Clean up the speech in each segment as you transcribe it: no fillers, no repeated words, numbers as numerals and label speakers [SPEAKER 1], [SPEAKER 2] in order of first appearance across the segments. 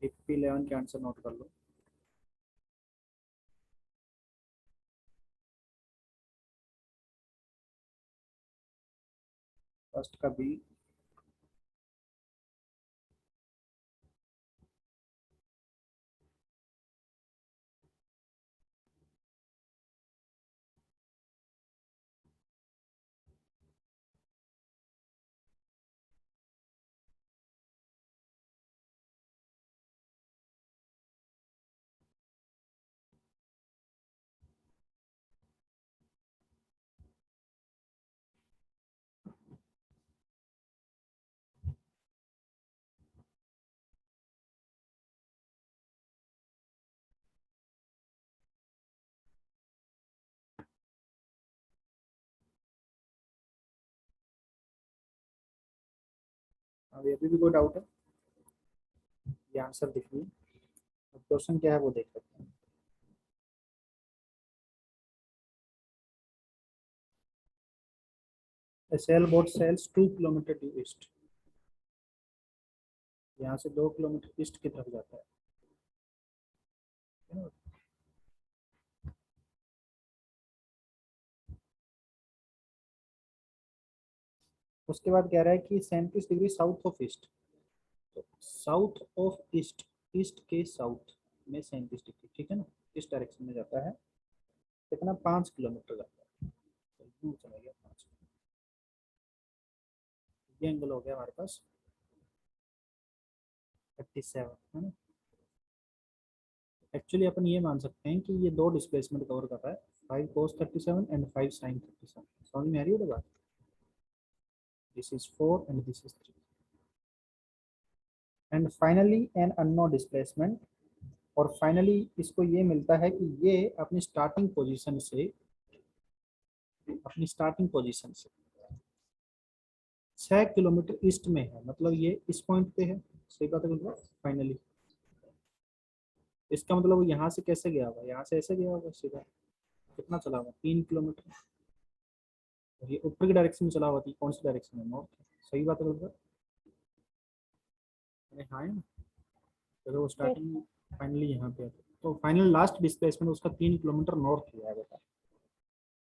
[SPEAKER 1] AP11 के answer note कर लो। First का बी, अब अभी भी कोई डाउट है? ये आंसर देखिए, क्वेश्चन क्या है वो देख सकते हैं। A sailboat sails 2 kilometre due east। यहाँ से 2 किलोमीटर ईस्ट की तरफ जाता है। उसके बाद कह रहा है कि 37 डिग्री साउथ ऑफ ईस्ट। तो साउथ ऑफ ईस्ट, ईस्ट के साउथ में 37 डिग्री, ठीक है ना, इस डायरेक्शन में जाता है। कितना? 5 किलोमीटर जाता है। तो यूं चला गया 5। ये एंगल हो गया हमारे पास 37, है ना। एक्चुअली अपन ये मान सकते हैं कि ये दो डिस्प्लेसमेंट कवर कर रहा है, 5 cos 37 एंड 5 sin 37। समझ में आ रही है बात? This is 4 and this is 3 and finally an unknown displacement. और फाइनली इसको ये मिलता है कि ये अपनी स्टार्टिंग पोजीशन से 6 किलोमीटर ईस्ट में है, मतलब ये इस पॉइंट पे है। सही बात है। फाइनली इसका मतलब यहाँ से कैसे गया होगा? यहाँ से ऐसे गया होगा सीधा। कितना चला होगा? 3 किलोमीटर। और ये ऊपर की डायरेक्शन में चला हुआ थी। कौन सी डायरेक्शन में? नॉर्थ। सही बात है बिल्कुल। हाँ है ना। तो वो स्टार्टिंग फाइनली यहाँ पे है। तो फाइनल लास्ट डिस्प्लेसमेंट उसका 3 किलोमीटर नॉर्थ हुआ है बेटा।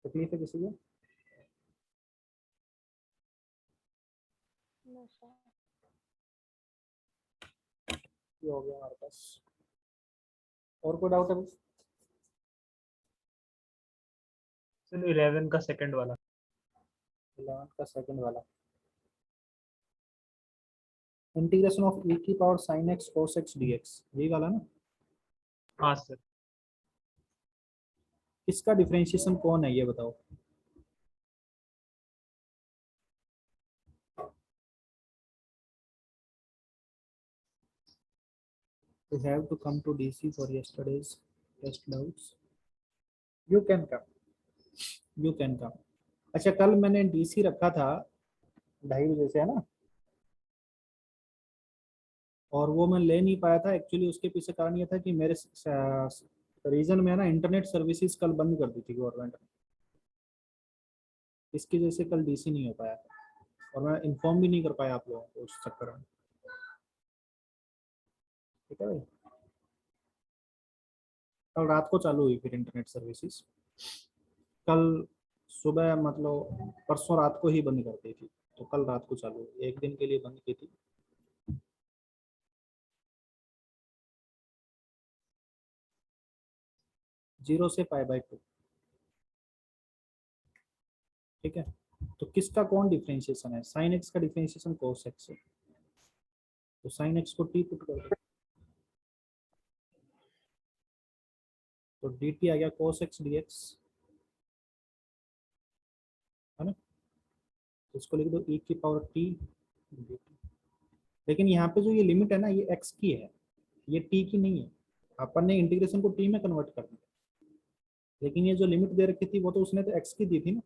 [SPEAKER 1] तकलीफ है किसी को? ये हो गया हमारे पास। और कोई डाउट है?
[SPEAKER 2] सर 11 का सेकंड वाला।
[SPEAKER 1] 11 का सेकंड वाला, इंटीग्रेशन ऑफ e की power sin x cos x dx, यही वाला ना।
[SPEAKER 2] हाँ सर।
[SPEAKER 1] इसका डिफरेंशिएशन कौन है ये बताओ? You have to come to DC for yesterday's test doubts. You can come. You can come. अच्छा, कल मैंने डीसी रखा था 2:30 से, है ना, और वो मैं ले नहीं पाया था। एक्चुअली उसके पीछे कारण ये था कि मेरे रीजन में ना इंटरनेट सर्विसेज कल बंद कर दी थी गवर्नमेंट ने। इसकी वजह से कल डीसी नहीं हो पाया और मैं इन्फॉर्म भी नहीं कर पाया आप लोगों को उस चक्कर में। ठीक है भाई। कल रात को चालू हुई फिर इंटरनेट सर्विसेज। कल सुबह मतलब परसों रात को ही बंद कर दी थी, तो कल रात को चालू हुई। एक दिन के लिए बंद की थी। जीरो से π/2। ठीक है। तो किसका कौन डिफरेंशिएशन है? साइन एक्स का डिफरेंशिएशन कोस एक्स है। तो साइन एक्स को टी पुट कर दो, तो डी टी आ गया कोस एक्स डी एक्स, है ना। तो इसको लिख दो e की पावर टी dt। लेकिन यहाँ पे जो ये लिमिट है ना, ये x की है, ये t की नहीं है। अपन ने इंटीग्रेशन को t में कन्वर्ट कर दिया, लेकिन ये जो लिमिट दे रखी थी वो तो उसने तो x की दी थी ना।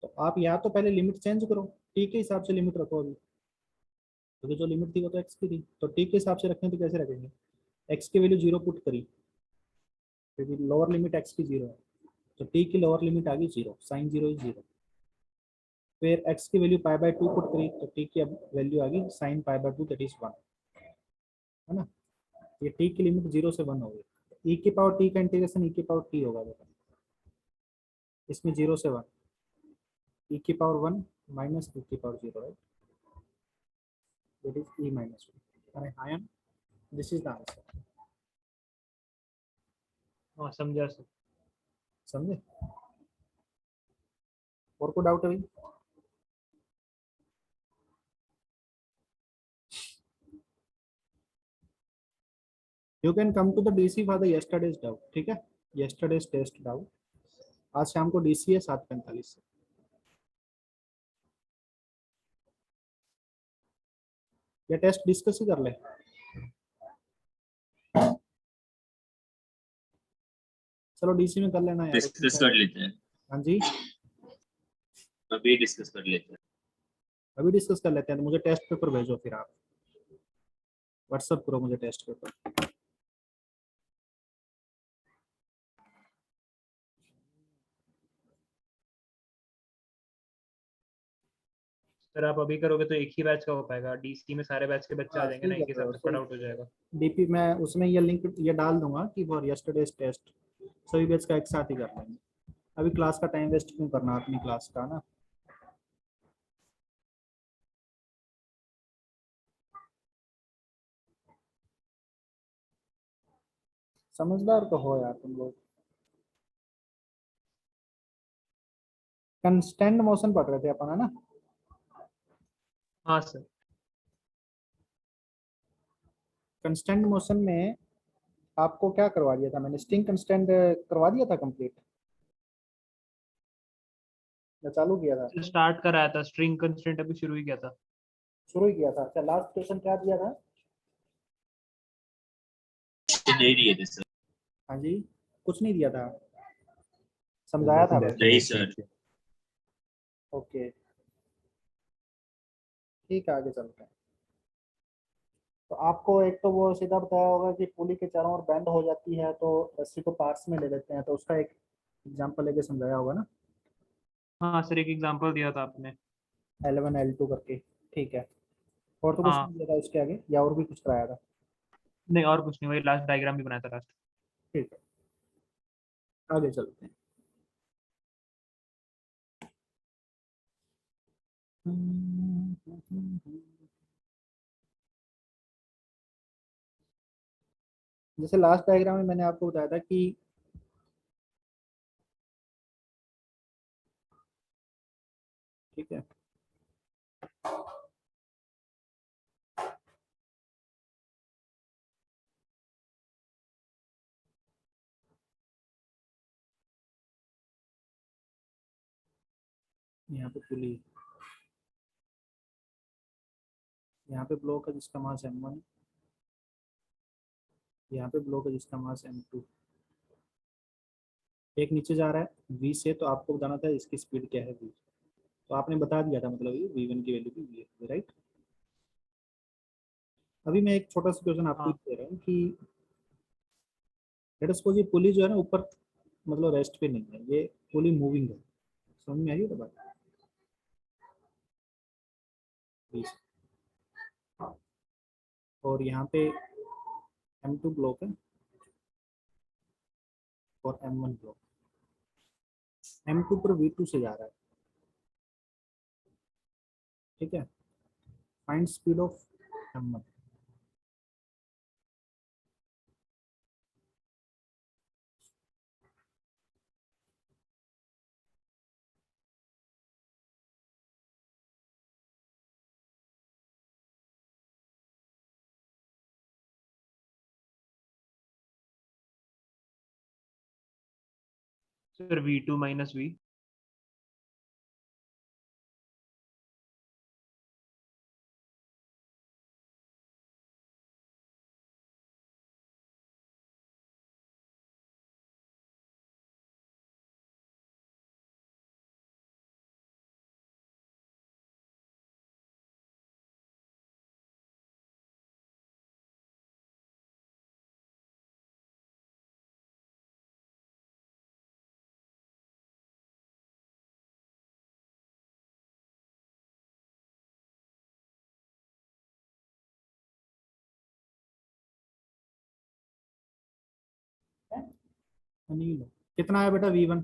[SPEAKER 1] तो आप या तो पहले लिमिट चेंज करो, t के हिसाब से लिमिट रखो अभी, क्योंकि जो लिमिट थी वो तो x की थी। तो t के हिसाब से रखें तो कैसे रखेंगे? x की वैल्यू 0 पुट करी, क्योंकि लोअर लिमिट x की 0 है, तो t की लोअर लिमिट आ गई 0, साइन 0 इज 0। फिर x की वैल्यू π/2 पुट करी, तो t की अब वैल्यू आ गई sin π/2 दैट इज 1। है ना। ये t की लिमिट 0 से 1 होगी, e की पावर t का इंटीग्रेशन e की पावर t होगा बेटा, इसमें 0 से 1, e की पावर 1 माइनस e की power 0, right, that is e minus 1। अरे हाँ, दिस इज द आंसर।
[SPEAKER 2] हाँ समझा सर।
[SPEAKER 1] समझे? और कोई डाउट है भाई? You can come to the DC for the yesterday's doubt, ठीक है, यस्टरडेज टेस्ट डाउट। आज शाम को डीसी है 7:45 से। ये टेस्ट डिस्कस ही कर ले। चलो डीसी में कर लेना यार।
[SPEAKER 3] डिस्कस कर लेते हैं,
[SPEAKER 1] हाँ जी,
[SPEAKER 3] अभी डिस्कस कर लेते हैं।
[SPEAKER 1] अभी डिस्कस कर लेते हैं। तो मुझे टेस्ट पेपर भेजो, फिर आप व्हाट्सअप करो मुझे टेस्ट पेपर।
[SPEAKER 2] सर आप अभी करोगे तो एक ही बैच का हो पाएगा, डीसी में सारे बैच के बच्चे आ
[SPEAKER 1] हाँ,
[SPEAKER 2] जाएंगे
[SPEAKER 1] सही
[SPEAKER 2] ना,
[SPEAKER 1] कह
[SPEAKER 2] एक ही
[SPEAKER 1] रहे
[SPEAKER 2] साथ
[SPEAKER 1] हो,
[SPEAKER 2] तो
[SPEAKER 1] सही।
[SPEAKER 2] कट आउट हो जाएगा।
[SPEAKER 1] डीपी में उसमें ये लिंक ये डाल दूंगा कि फॉर यस्टरडेज टेस्ट सभी बैच का एक साथ ही कर लेंगे। अभी क्लास का टाइम वेस्ट क्यों करना अपनी क्लास का ना। समझदार तो हो यार तुम लोग। कंस्टेंट मोशन पढ़ रहे थे अपन, है ना।
[SPEAKER 2] हाँ सर।
[SPEAKER 1] कंस्टेंट मोशन में आपको क्या करवा दिया था मैंने, स्ट्रिंग कंस्टेंट करवा दिया था कंप्लीट, या चालू किया था?
[SPEAKER 2] स्टार्ट कराया था, स्ट्रिंग कंस्ट्रेंट अभी शुरू ही किया था।
[SPEAKER 1] शुरू ही किया था। अच्छा, लास्ट क्वेश्चन क्या दिया था?
[SPEAKER 3] नहीं दिए थे सर।
[SPEAKER 1] हाँ जी, कुछ नहीं दिया था, समझाया था बस।
[SPEAKER 3] नहीं सर।
[SPEAKER 1] ओके, ठीक है, आगे चलते हैं। तो आपको एक तो वो सीधा बताया होगा कि पुली के चारों ओर बेंड हो जाती है तो रस्सी को पार्ट्स में ले लेते हैं, तो उसका एक एग्जांपल लेके समझाया होगा ना,
[SPEAKER 2] हाँ सर, एक एग्जांपल दिया था आपने।
[SPEAKER 1] L1 L2 करके। ठीक है, और तो कुछ
[SPEAKER 2] हाँ।
[SPEAKER 1] नहीं दिया था उसके आगे, या और भी कुछ कराया था?
[SPEAKER 2] नहीं और कुछ नहीं, वही लास्ट डायग्राम भी बनाया था लास्ट।
[SPEAKER 1] ठीक है, आगे चलते हैं। जैसे लास्ट डायग्राम में मैंने आपको बताया था कि ठीक है, यहाँ पे पुली, यहाँ पे ब्लॉक है जिसका मास m1, यहाँ पे ब्लॉक है जिसका मास m2। एक नीचे जा रहा है v से, तो आपको बताना था इसकी स्पीड क्या है v। तो आपने बता दिया था, मतलब ये v1 की वैल्यू भी v है, राइट। अभी मैं एक छोटा सा क्वेश्चन आपको
[SPEAKER 2] हाँ
[SPEAKER 1] दे रहा हूँ कि लेट सपोज ये पुली जो है ना ऊपर, मतलब रेस्ट पे नहीं है, ये पुली मूविंग है। समझ में आई ये बात? बीस। और यहाँ पे m2 ब्लॉक है और m1 ब्लॉक। m2 पर v2 से जा रहा है, ठीक है। Find speed of m1।
[SPEAKER 2] Sir, V2 minus V।
[SPEAKER 1] Anil कितना है बेटा V1?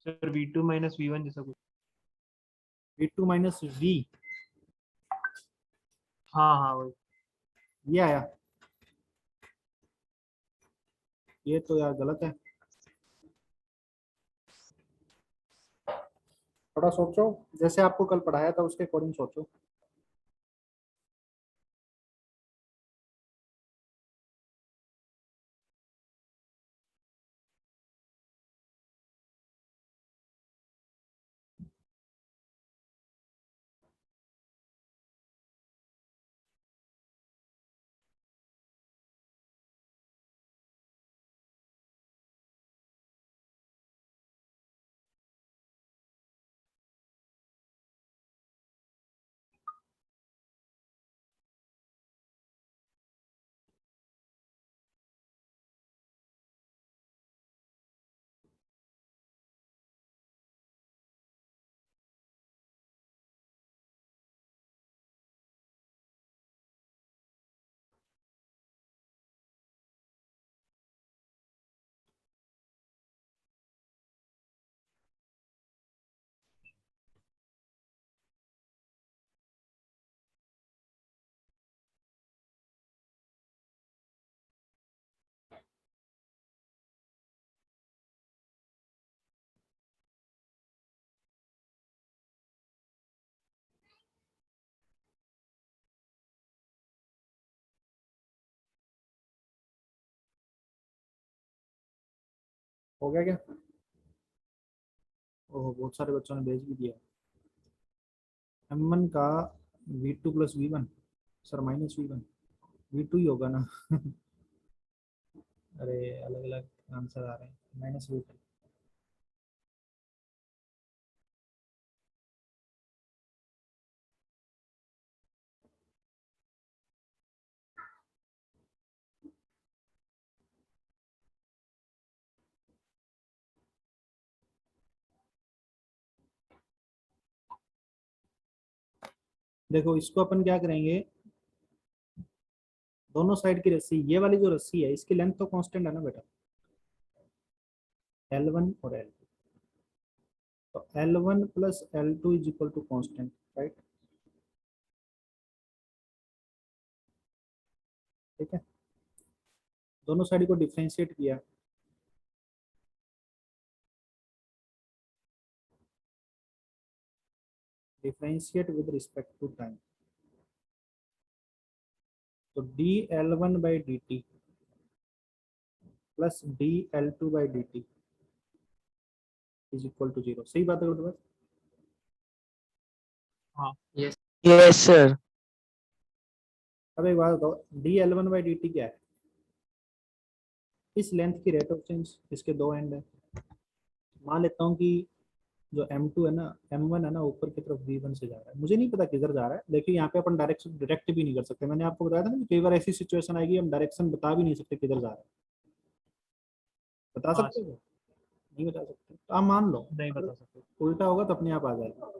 [SPEAKER 2] Sir V2 minus V1 जैसा कुछ।
[SPEAKER 1] V2 माइनस V,
[SPEAKER 2] हाँ हाँ वही।
[SPEAKER 1] ये आया। ये तो यार गलत है, थोड़ा सोचो, जैसे आपको कल पढ़ाया था उसके अकॉर्डिंग सोचो। हो गया क्या? ओह बहुत सारे बच्चों ने भेज भी दिया। M1 का V2 plus V1, sir minus V1, V2 ही होगा ना। अरे अलग अलग आंसर आ रहे हैं, माइनस V2। देखो इसको अपन क्या करेंगे, दोनों साइड की रस्सी, ये वाली जो रस्सी है इसकी लेंथ तो कांस्टेंट है ना बेटा, L1 और L2, तो L1 plus L2 is equal to constant, right? ठीक है, दोनों साइड को डिफरेंशिएट किया, differentiate with respect to time, तो dL1 by dt plus dL2 by dt is equal to 0। सही बात है बेटा?
[SPEAKER 2] हाँ यस।
[SPEAKER 4] Yes sir.
[SPEAKER 1] अब एक बात बताओ, dL1 बाई dt क्या है? इस लेंथ की रेट ऑफ चेंज, इसके दो एंड है। मान लेता हूँ कि जो M2 है ना, M1 है ना, ऊपर की तरफ V1 से जा रहा है, मुझे नहीं पता किधर जा रहा है। देखिए यहाँ पे अपन डायरेक्ट भी नहीं कर सकते, मैंने आपको बताया था ना कि कई बार ऐसी सिचुएशन आएगी हम डायरेक्शन बता भी नहीं सकते किधर जा रहा है। बता
[SPEAKER 2] हाँ
[SPEAKER 1] सकते हो? नहीं बता सकते, तो आप मान लो
[SPEAKER 2] नहीं बता सकते।
[SPEAKER 1] उल्टा होगा तो अपने आप आ जाएगा।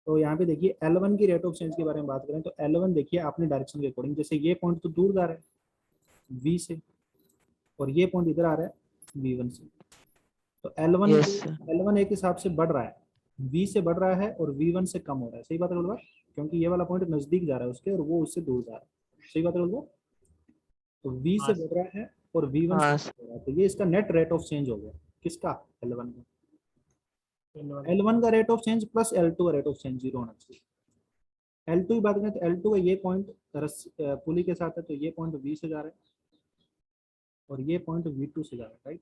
[SPEAKER 1] तो यहाँ पे देखिए L1 की रेट ऑफ चेंज के बारे में बात करें तो L1 देखिए आपने डायरेक्शन के अकॉर्डिंग, जैसे ये पॉइंट तो दूर जा रहा है V से, और ये पॉइंट इधर आ रहा है V1 से, तो L1
[SPEAKER 4] यस सर।
[SPEAKER 1] L1 एक हिसाब से बढ़ रहा है, V से बढ़ रहा है और V1 से कम हो रहा है। सही बात है बोलवा, क्योंकि ये वाला पॉइंट नजदीक जा रहा है उसके और वो उससे दूर जा रहा है। सही बात है बोलवा, तो V से
[SPEAKER 2] हाँ
[SPEAKER 1] बढ़ रहा है और V1 से
[SPEAKER 4] हाँ
[SPEAKER 1] कम हो रहा है, तो ये इसका नेट रेट ऑफ चेंज हो गया। किसका? L1 का।
[SPEAKER 2] L1
[SPEAKER 1] L1 का rate of change plus L2 का रेट ऑफ चेंज 0 होना चाहिए। L2 की बात करें तो L2 का ये पॉइंट पुली के साथ है, तो ये पॉइंट V से जा रहा है और ये पॉइंट V2 से जा रहा है, राइट?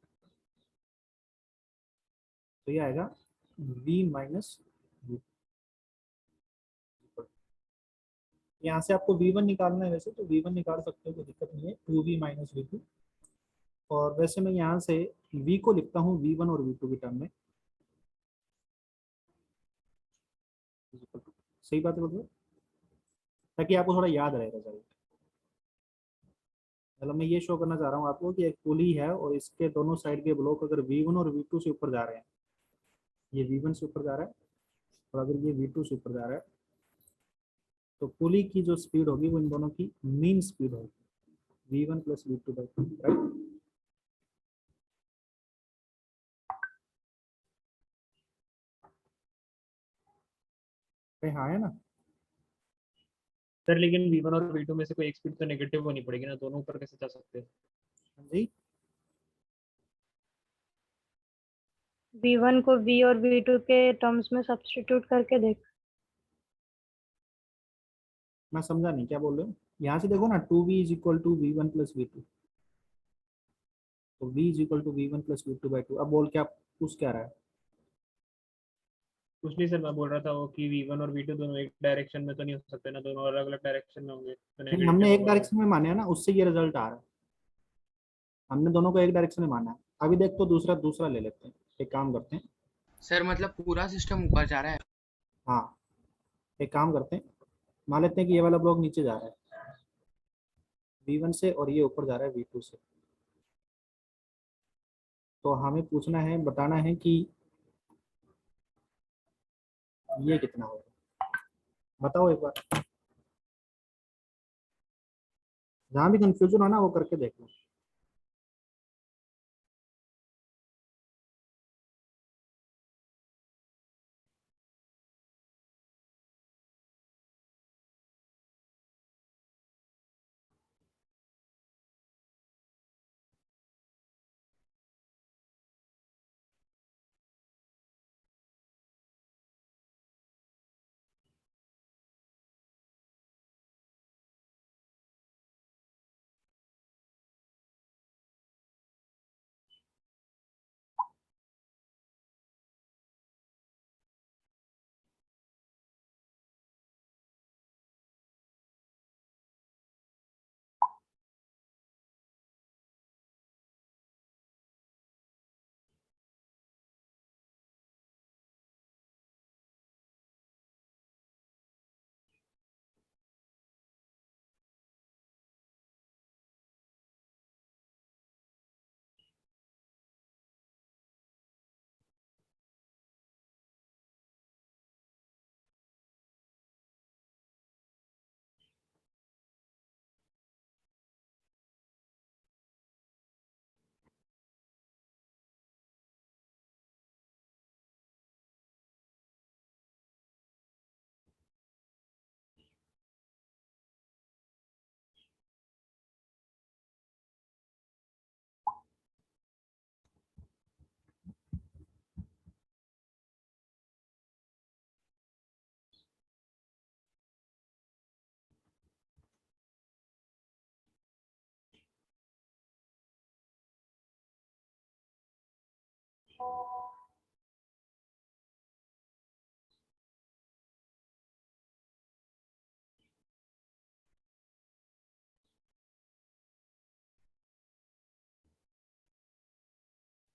[SPEAKER 1] तो ये आएगा V माइनस V। यहाँ से आपको V1 निकालना है, वैसे तो V1 निकाल सकते हो, कोई दिक्कत नहीं है, 2V माइनस V2। और वैसे मैं यहाँ से V को लिखता हूँ V1 और V2 की टर्म में। सही बात है बोलो, ताकि आपको थोड़ा याद रहेगा सर। मतलब मैं ये शो करना चाह रहा हूँ आपको कि एक पुली है और इसके दोनों साइड के ब्लॉक अगर V1 और V2 से ऊपर जा रहे हैं, ये V1 से ऊपर जा रहा है और अगर ये V2 से ऊपर जा रहा है तो पुली की जो स्पीड होगी वो इन दोनों की मीन स्पीड होगी V1 plus V2 by 2, right. हाँ है ना।
[SPEAKER 2] सर लेकिन V1 और V2 में से कोई एक स्पीड तो नेगेटिव होनी पड़ेगी ना, दोनों ऊपर कैसे जा सकते हैं?
[SPEAKER 1] हाँ जी,
[SPEAKER 4] V1 को V और V2 के टर्म्स में सब्स्टिट्यूट करके देख।
[SPEAKER 1] मैं समझा नहीं क्या बोल रहे हो। यहाँ से देखो ना 2V is equal to V1 plus V2, तो V is equal to V1 plus V2 by 2। अब बोल क्या पूछ क्या रहा है।
[SPEAKER 2] कुछ नहीं सर, मैं बोल रहा था वो कि V1 और V2 दोनों एक डायरेक्शन में तो नहीं हो सकते ना, दोनों अलग अलग डायरेक्शन में होंगे तो
[SPEAKER 1] नहीं, हमने
[SPEAKER 2] नेगेटिव
[SPEAKER 1] एक
[SPEAKER 2] होगा वो।
[SPEAKER 1] डायरेक्शन में माने है ना, उससे ये रिजल्ट आ रहा है। हमने दोनों को एक डायरेक्शन में माना है। अभी देख तो दूसरा दूसरा ले लेते हैं, एक काम करते हैं।
[SPEAKER 5] सर मतलब पूरा सिस्टम ऊपर जा रहा है।
[SPEAKER 1] हाँ, एक काम करते हैं, मान लेते हैं कि ये वाला ब्लॉक नीचे जा रहा है V1 से और ये ऊपर जा रहा है V2 से। तो हमें पूछना है, बताना है कि ये कितना होगा। बताओ एक बार, जहाँ भी कंफ्यूजन हो ना वो करके देख लो।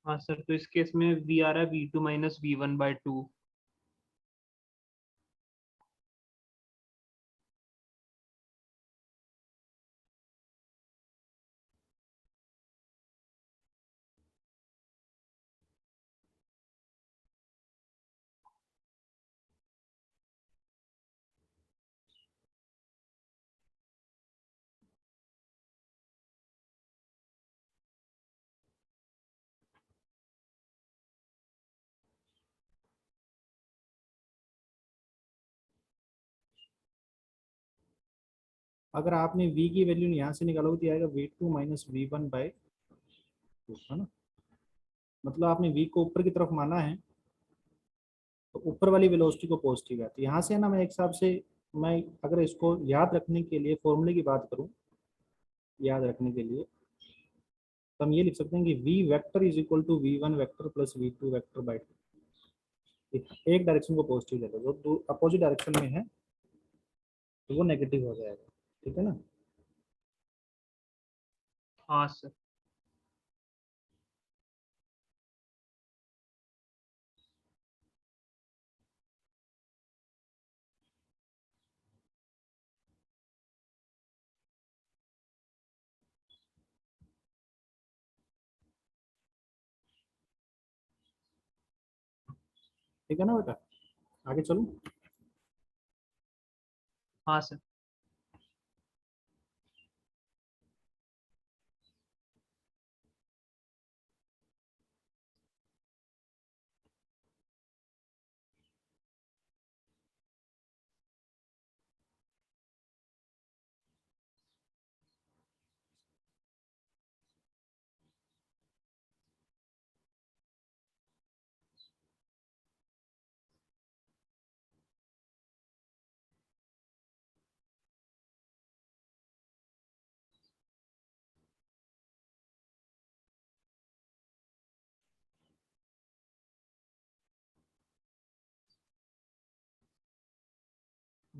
[SPEAKER 2] हाँ सर, तो इस केस में V आ रहा है V2 माइनस V1 बाई 2।
[SPEAKER 1] अगर आपने V की वैल्यू यहाँ से निकालोगे तो ये आएगा V2 माइनस V1 बाई 2, है ना। मतलब आपने V को ऊपर की तरफ माना है तो ऊपर वाली वेलोसिटी को पॉजिटिव है। तो यहाँ से है ना, मैं एक हिसाब से, मैं अगर इसको याद रखने के लिए फॉर्मूले की बात करूँ, याद रखने के लिए तो हम ये लिख सकते हैं कि V vector is equal to V1 vector plus V2 vector by 2। एक डायरेक्शन को पॉजिटिव ले लो, जो अपोजिट डायरेक्शन में है तो वो नेगेटिव हो जाएगा, ठीक है ना।
[SPEAKER 2] हाँ सर।
[SPEAKER 1] ठीक है ना बेटा। आगे चलूं?
[SPEAKER 2] हाँ sir.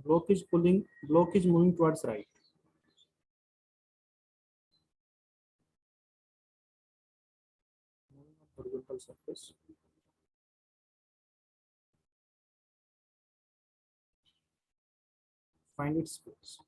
[SPEAKER 1] Block is moving towards right. Horizontal surface. Find its place.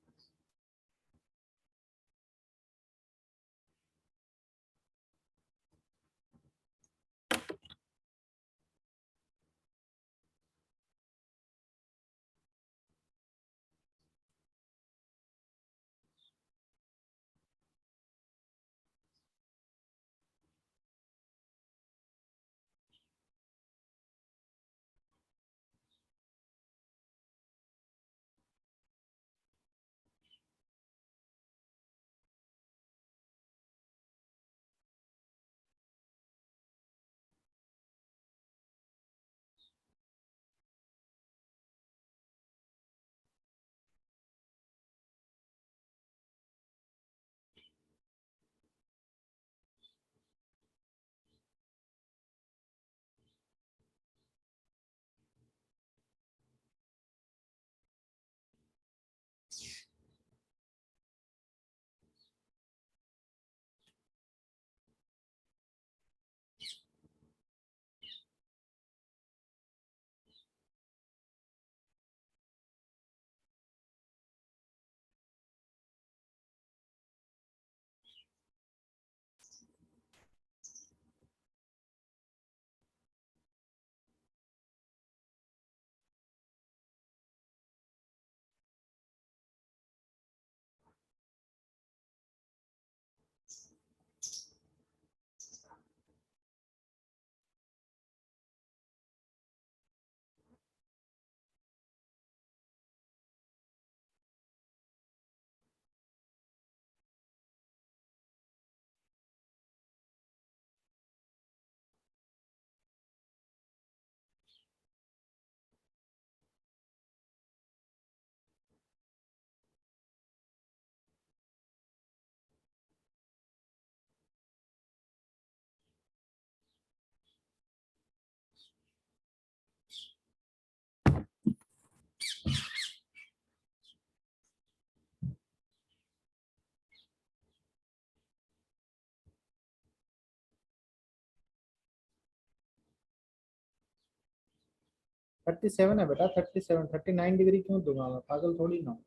[SPEAKER 1] Thirty seven है बेटा, 37, 39 डिग्री क्यों दूंगा मैं, पागल थोड़ी ना हूं।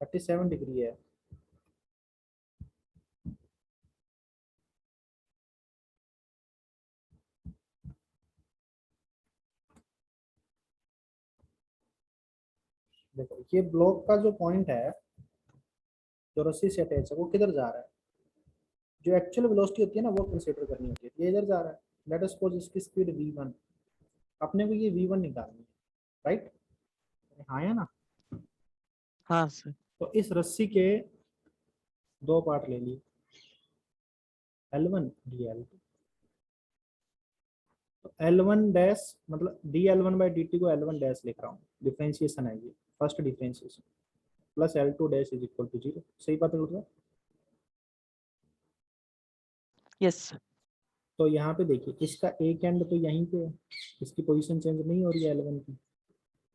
[SPEAKER 1] 37 डिग्री है। देखो ये ब्लॉक का जो पॉइंट है, जो रस्सी से अटैच है, वो किधर जा रहा है? जो एक्चुअल वेलोसिटी होती है ना, वो कंसीडर करनी होती है। ये इधर जा रहा है। लेट अस सपोज इसकी स्पीड v1, अपने को ये v1 निकालनी है, राइट? हाँ या ना?
[SPEAKER 6] हाँ सर।
[SPEAKER 1] तो इस रस्सी के दो पार्ट ले लिए, L1 dL2। तो L1 डैश मतलब dL1 बाई dt को L1 डैश लिख रहा हूँ, डिफरेंशिएशन है ये, first differentiation, plus L2 dash is equal to 0। सही बात है?
[SPEAKER 6] Yes sir.
[SPEAKER 1] तो यहाँ पे देखिए, इसका एक एंड तो यहीं पे है, इसकी पोजीशन चेंज नहीं हो रही है L1 की,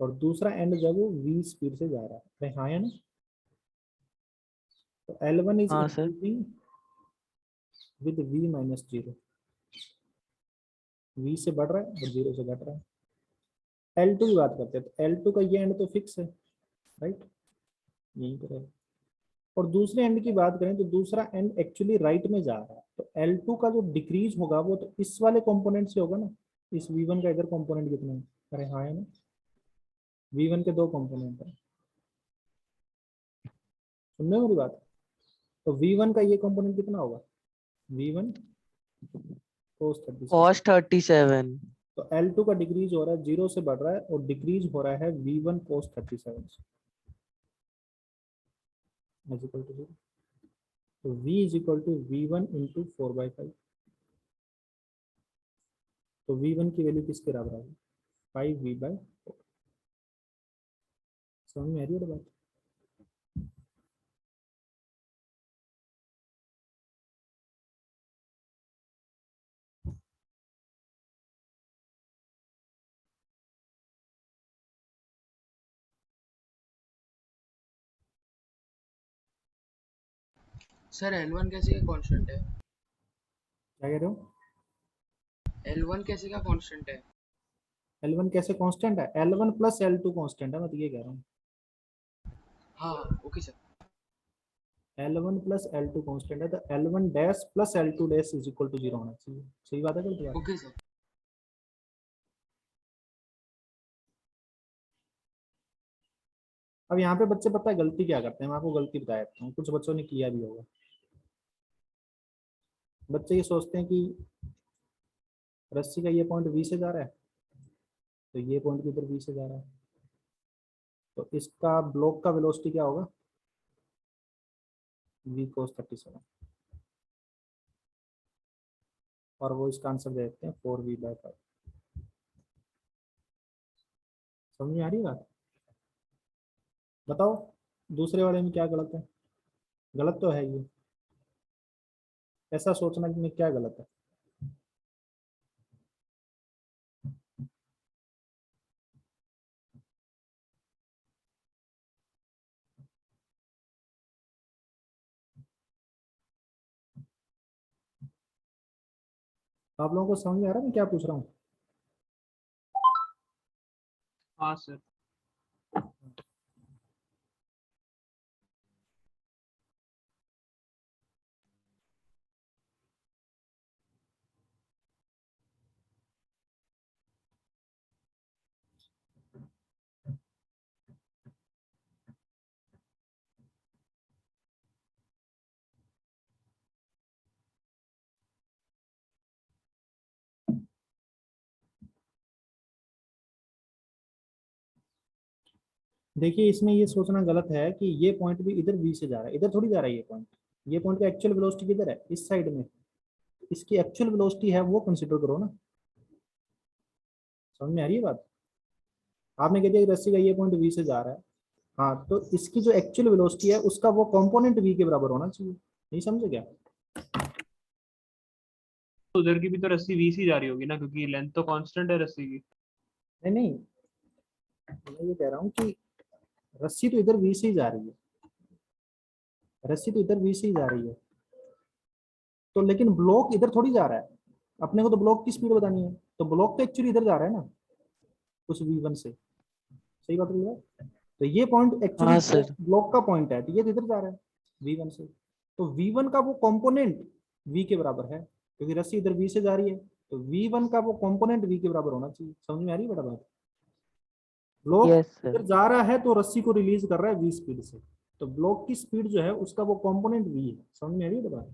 [SPEAKER 1] और दूसरा एंड जब वो v स्पीड से जा रहा है, हाँ है ना? तो L1 इज
[SPEAKER 6] हाँ sir.
[SPEAKER 1] Increasing with v minus 0, v से बढ़ रहा है और 0 से घट रहा है। L2 की बात करते हैं, तो L2 का ये एंड तो फिक्स है, राइट? यहीं पर है। और दूसरे एंड की बात करें तो दूसरा एंड एक्चुअली राइट में जा रहा है, तो L2 का जो डिक्रीज होगा वो तो इस वाले कंपोनेंट से होगा ना, इस V1 का इधर कंपोनेंट कितना है? अरे हाँ है ना, V1 के दो कंपोनेंट है, सुन रहे हो मेरी बात? तो V1 का ये कंपोनेंट कितना होगा? V1 cos 37।
[SPEAKER 6] cos 37
[SPEAKER 1] तो L2 का डिक्रीज हो रहा है, 0 से बढ़ रहा है और डिक्रीज हो रहा है V1 cos 37 से, is equal to 0। तो V is equal to V1 into 4/5। तो V1 की वैल्यू किसके बराबर आएगी? 5V/4। समझ में आ रही है बात?
[SPEAKER 5] सर L1 कैसे का कांस्टेंट है?
[SPEAKER 1] क्या कह रहे हो?
[SPEAKER 5] L1 कैसे का कांस्टेंट है?
[SPEAKER 1] L1 कैसे कांस्टेंट है? L1 प्लस L2 कांस्टेंट है, मैं तो ये कह रहा हूँ।
[SPEAKER 5] हाँ okay sir.
[SPEAKER 1] L1 plus L2 constant है, तो L1 dash plus L2 dash is equal to 0 होना चाहिए। सही बात है गलत बात है?
[SPEAKER 5] Okay sir.
[SPEAKER 1] अब यहाँ पे बच्चे पता है गलती क्या करते हैं, मैं आपको गलती बता देता हूँ, कुछ बच्चों ने किया भी होगा। बच्चे ये सोचते हैं कि रस्सी का ये पॉइंट V से जा रहा है, तो ये पॉइंट भी इधर V से जा रहा है, तो इसका ब्लॉक का वेलोसिटी क्या होगा? V cos 37। और वो इसका आंसर दे देते हैं 4V/5। समझ में आ रही है बात? बताओ दूसरे वाले में क्या गलत है? गलत तो है ये, ऐसा सोचना कि में क्या गलत है? आप लोगों को समझ में आ रहा है मैं क्या पूछ रहा हूँ?
[SPEAKER 2] हाँ सर।
[SPEAKER 1] देखिए इसमें ये सोचना गलत है कि ये पॉइंट भी इधर V से जा रहा है, इधर थोड़ी जा रहा है ये पॉइंट। ये पॉइंट का एक्चुअल वेलोसिटी किधर है? इस साइड में। इसकी एक्चुअल वेलोसिटी है वो कंसीडर करो ना। समझ में आ रही है बात? आपने कह दिया कि रस्सी का ये पॉइंट V से जा रहा है, हाँ, तो इसकी जो एक्चुअल वेलोसिटी है उसका वो कंपोनेंट V के बराबर होना चाहिए। नहीं समझे क्या?
[SPEAKER 2] तो उधर की भी तो रस्सी 20 ही जा रही होगी ना, क्योंकि लेंथ तो कांस्टेंट है रस्सी की।
[SPEAKER 1] नहीं नहीं, मैं ये कह रहा हूँ कि रस्सी तो इधर V से ही जा रही है, रस्सी तो इधर V से ही जा रही है, तो लेकिन ब्लॉक इधर थोड़ी जा रहा है। अपने को तो ब्लॉक की स्पीड बतानी है, तो ब्लॉक तो एक्चुअली इधर जा रहा है ना, उस V1 से। सही बात है? तो ये पॉइंट एक्चुअली
[SPEAKER 6] हाँ सर।
[SPEAKER 1] ब्लॉक का पॉइंट है, तो ये इधर जा रहा है V1 से, तो V1 का वो कंपोनेंट V के बराबर है, क्योंकि रस्सी इधर V से जा रही है, तो V1 का वो कंपोनेंट V के बराबर होना चाहिए। समझ में आ रही है बड़ा बात? ब्लॉक
[SPEAKER 6] यस
[SPEAKER 1] इधर
[SPEAKER 6] सर।
[SPEAKER 1] जा रहा है तो रस्सी को रिलीज कर रहा है V स्पीड से, तो ब्लॉक की स्पीड जो है उसका वो कंपोनेंट V है। समझ में आ रही है बात?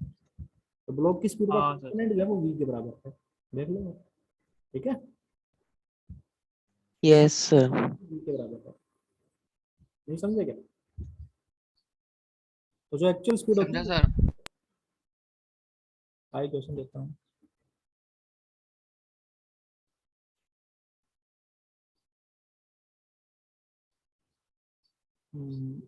[SPEAKER 1] तो ब्लॉक की स्पीड का
[SPEAKER 2] हाँ सर।
[SPEAKER 1] कंपोनेंट जो है वो V के बराबर है। देख लो, ठीक है,
[SPEAKER 6] यस सर।
[SPEAKER 1] V के बराबर है। नहीं समझे क्या? तो जो एक्चुअल स्पीड होती
[SPEAKER 5] समझा
[SPEAKER 1] है,
[SPEAKER 5] सर।
[SPEAKER 1] आई क्वेश्चन देता हूँ। Hmm,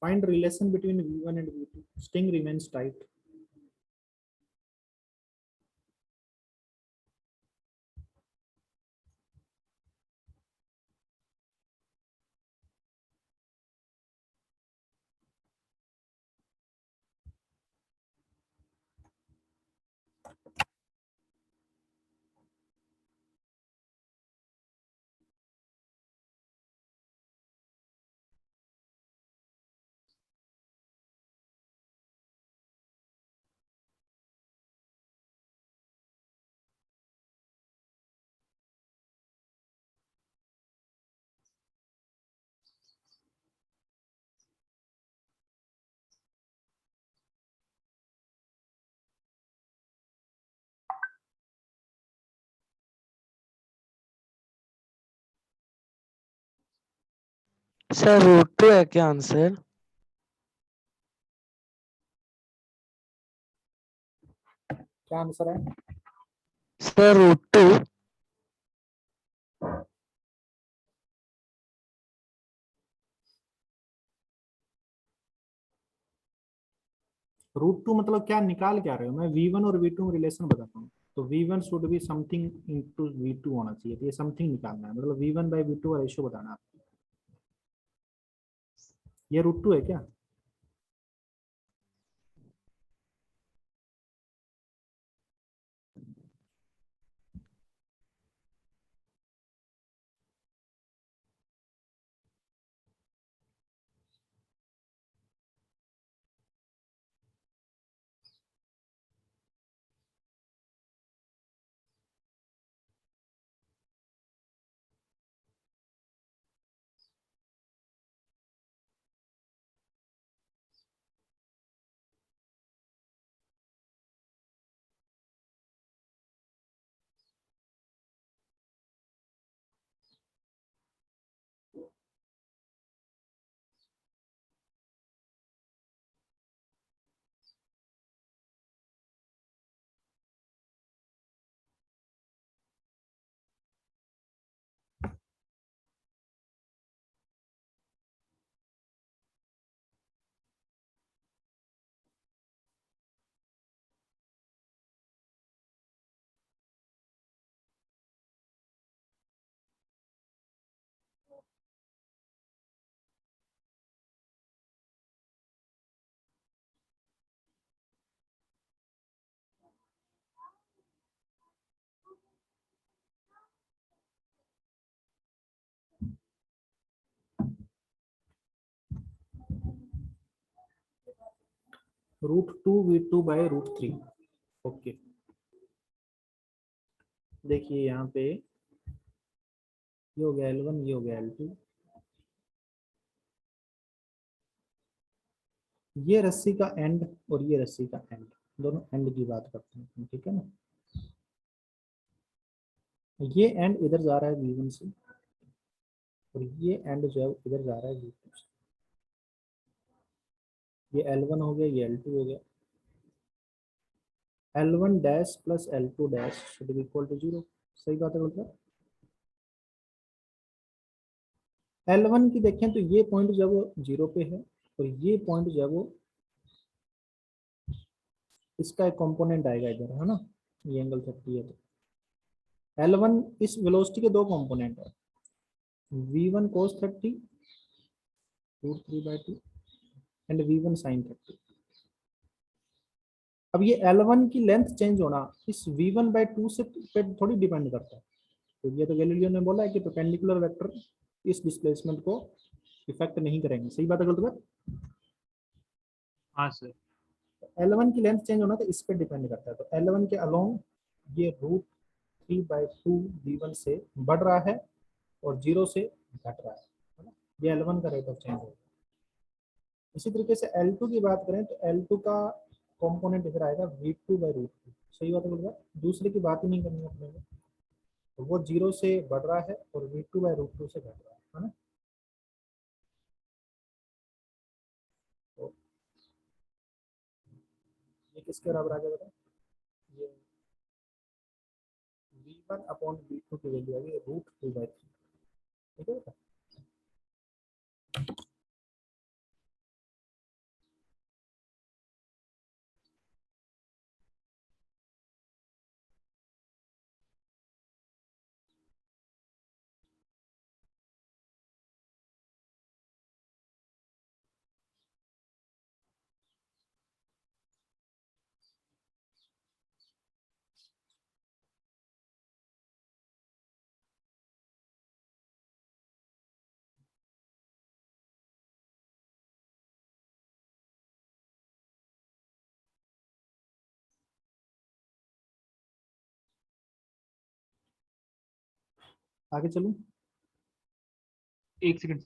[SPEAKER 1] Find relation between V1 and V2. String remains tight.
[SPEAKER 6] Sir root two है क्या आंसर?
[SPEAKER 1] क्या आंसर है?
[SPEAKER 6] Sir root two.
[SPEAKER 1] Root two मतलब क्या निकाल क्या रहे हो? मैं V1 और V2 में रिलेशन बताता हूँ। तो V1 should be something into V2 होना चाहिए। तो ये समथिंग निकालना है, मतलब V1 बाई V2 का रेशियो बताना है आपको। ये रूट टू है क्या? Root 2 V2 by root 3। Okay, देखिए यहाँ पे ये हो गया L1, ये हो गया L2। ये रस्सी का एंड और ये रस्सी का एंड, दोनों एंड की बात करते हैं, ठीक है ना। ये एंड इधर जा रहा है V1 से और ये एंड जो है इधर जा रहा है V2 से। ये L1 हो गया, ये L2 हो गया। L1 dash plus L2 dash should be equal to 0। सही बात है बोलते। L1 की देखें तो ये पॉइंट जब वो 0 पे है और ये पॉइंट जब वो इसका एक कंपोनेंट आएगा इधर, है ना, ये एंगल 30 है। तो L1 इस वेलोसिटी के दो कंपोनेंट है, V1 cos 30 √3/2 and V1 sin 30। अब ये L1 की लेंथ चेंज होना इस V1/2 से पे थोड़ी डिपेंड करता है, तो ये तो गैलीलियो ने बोला है कि परपेंडिकुलर वेक्टर इस डिस्प्लेसमेंट को इफेक्ट नहीं करेंगे। सही बात है गलत बात?
[SPEAKER 2] हाँ सर।
[SPEAKER 1] L1 की लेंथ चेंज होना तो इस पे डिपेंड करता है। तो L1 के अलोंग ये √3/2 V1 से बढ़ रहा है और 0 से घट रहा है ना। ये L1 का रेट ऑफ चेंज है। इसी तरीके से L2 की बात करें तो L2 का कंपोनेंट इधर आएगा V2/√2। सही बात है बोल रहा, दूसरे की बात ही नहीं करनी अपने को। तो वो 0 से बढ़ रहा है और V2/√2 से घट रहा है ना। तो ये किसके बराबर आ गया बेटा? ये V1/√2 की वैल्यू आ गई √2/3। ठीक है बेटा। आगे चलूं?
[SPEAKER 2] एक सेकंड।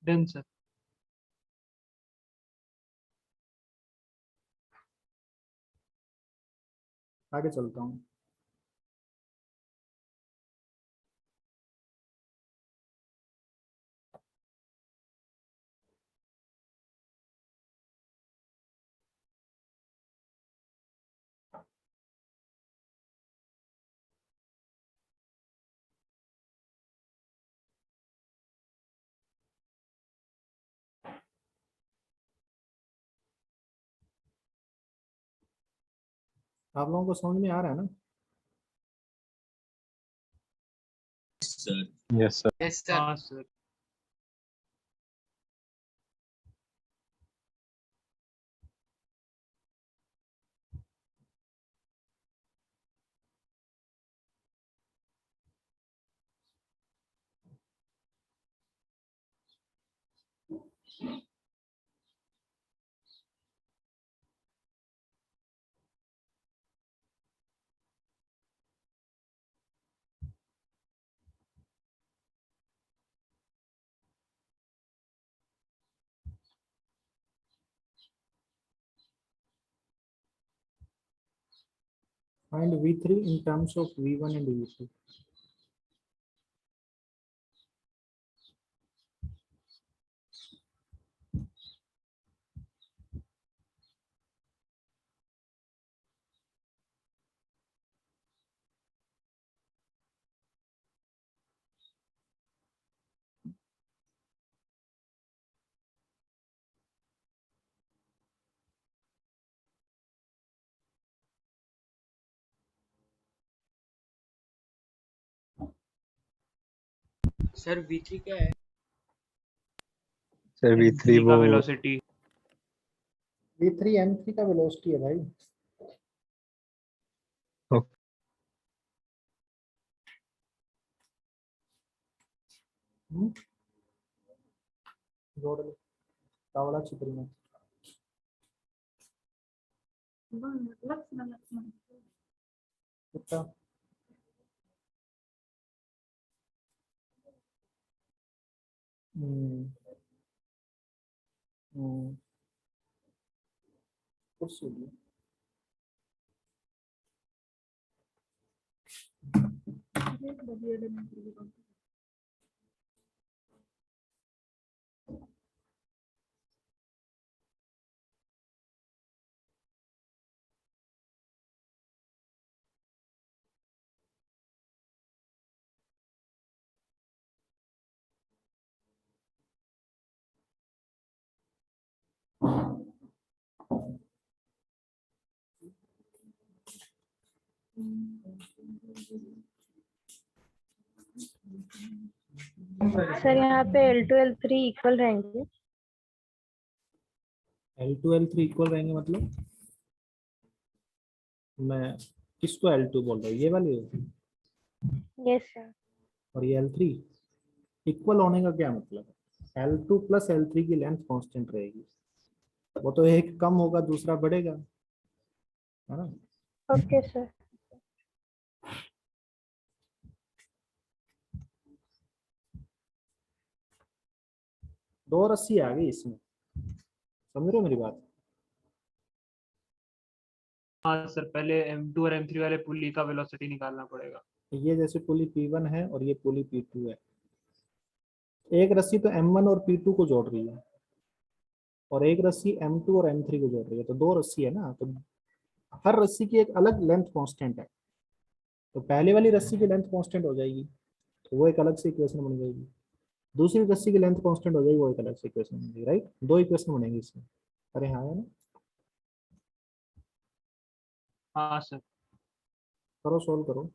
[SPEAKER 2] Done sir.
[SPEAKER 1] आगे चलता हूँ। आप लोगों को समझ में आ रहा है ना?
[SPEAKER 3] Sir
[SPEAKER 5] yes sir.
[SPEAKER 2] हाँ sir.
[SPEAKER 1] Find V3 in terms of V1 and V2.
[SPEAKER 5] Sir V3 क्या है?
[SPEAKER 7] सर V3
[SPEAKER 2] M3 का
[SPEAKER 7] वो
[SPEAKER 2] वेलोसिटी।
[SPEAKER 1] V3 M3 का वेलोसिटी है भाई। हम्म, जोड़ लो कावड़ा चित्र में। कितना? हम्म, हम्म, कुछ नहीं।
[SPEAKER 4] सर यहाँ पे L2 L3 इक्वल रहेंगे।
[SPEAKER 1] L2 L3 इक्वल रहेंगे मतलब? मैं किसको L2 बोल रहा हूँ? ये वाली हो?
[SPEAKER 4] Yes sir.
[SPEAKER 1] और ये L3 इक्वल होने का क्या मतलब है? L2 प्लस L3 की लेंथ कांस्टेंट रहेगी। वो तो एक कम होगा दूसरा बढ़ेगा, है ना?
[SPEAKER 4] Okay sir.
[SPEAKER 1] दो रस्सी आ गई इसमें, समझ रहे हो मेरी बात?
[SPEAKER 2] हाँ सर, पहले M2 और M3 वाले पुली का वेलोसिटी निकालना पड़ेगा।
[SPEAKER 1] ये जैसे पुली P1 है और ये पुली P2 है। एक रस्सी तो M1 और P2 को जोड़ रही है और एक रस्सी M2 और M3 को जोड़ रही है, तो दो रस्सी है ना। तो हर रस्सी की एक अलग लेंथ कांस्टेंट है, तो पहले वाली रस्सी की लेंथ कांस्टेंट हो जाएगी, तो वो एक अलग से इक्वेशन बन जाएगी। दूसरी रस्सी की लेंथ कांस्टेंट हो जाएगी, वो एक अलग से इक्वेशन बन जाएगी। राइट, दो इक्वेशन बनेंगी इसमें। अरे हाँ है ना?
[SPEAKER 2] हाँ सर।
[SPEAKER 1] करो, सोल्व करो।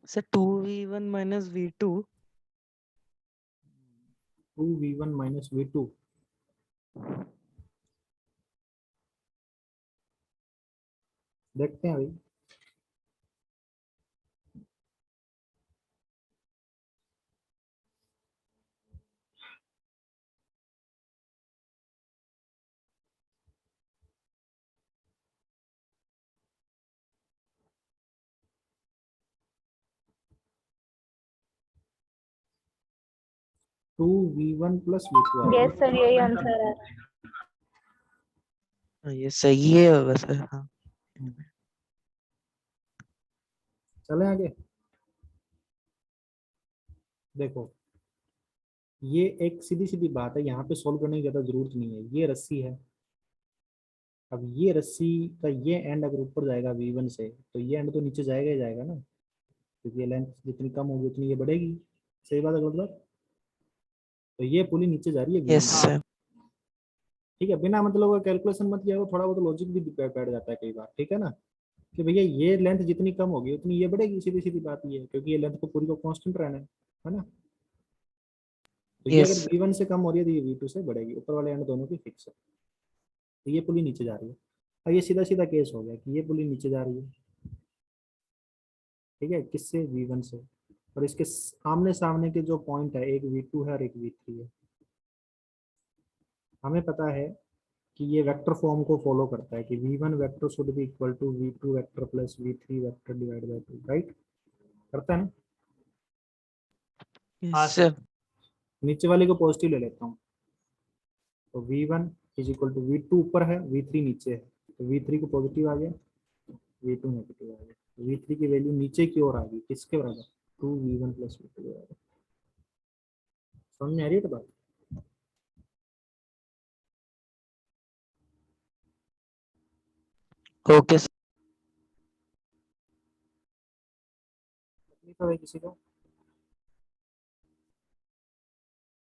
[SPEAKER 6] Sir 2v1 minus v2.
[SPEAKER 1] 2v1 minus v2, देखते हैं भाई। Two v1 plus v2
[SPEAKER 4] yes sir, यही आंसर है।
[SPEAKER 6] हाँ, ये सही है होगा सर। हाँ
[SPEAKER 1] चले आगे। देखो, ये एक सीधी सीधी बात है, यहाँ पे सोल्व करने की ज्यादा जरूरत नहीं है। ये रस्सी है, अब ये रस्सी का ये एंड अगर ऊपर जाएगा v1 से, तो ये एंड तो नीचे जाएगा ही जाएगा ना, क्योंकि ये लेंथ जितनी कम होगी उतनी ये बढ़ेगी। सही बात है गलत बात? तो ये पुली नीचे जा रही है
[SPEAKER 6] यस
[SPEAKER 1] v1।
[SPEAKER 6] सर।
[SPEAKER 1] ठीक है, बिना मतलब का कैलकुलेशन मत किया, थोड़ा बहुत लॉजिक भी बैठ जाता है कई बार, ठीक है ना, कि भैया ये लेंथ जितनी कम होगी उतनी ये बढ़ेगी। सीधी सीधी बात ये है, क्योंकि ये लेंथ को पूरी को कांस्टेंट रहना है ना। तो ये
[SPEAKER 6] यस
[SPEAKER 1] अगर v1 से कम हो रही है तो ये v2 से बढ़ेगी, ऊपर वाले एंड दोनों की फिक्स है। तो ये पुली नीचे जा रही है। और ये सीधा सीधा केस हो गया कि ये पुली नीचे जा रही है, ठीक है, किससे? v1 से। और इसके आमने सामने के जो पॉइंट है, एक v2 है और एक v3 है। हमें पता है कि ये वेक्टर फॉर्म को फॉलो करता है कि v1 vector should be equal to v2 vector plus v3 vector divide by 2, right? करता है ना?
[SPEAKER 2] हाँ
[SPEAKER 6] यस
[SPEAKER 2] सर।
[SPEAKER 6] सर।
[SPEAKER 1] नीचे वाले को पॉजिटिव ले लेता हूँ, तो v1 is equal to v2 ऊपर है, v3 नीचे है, तो v3 को पॉजिटिव आ गया, v2 नेगेटिव आ गया, तो v3 की वैल्यू नीचे की ओर आ गई, किसके बराबर? 2v1 प्लस v2 के बराबर। समझ में आ रही है तो बात?
[SPEAKER 6] Okay sir.
[SPEAKER 1] तकलीफ है भाई किसी को,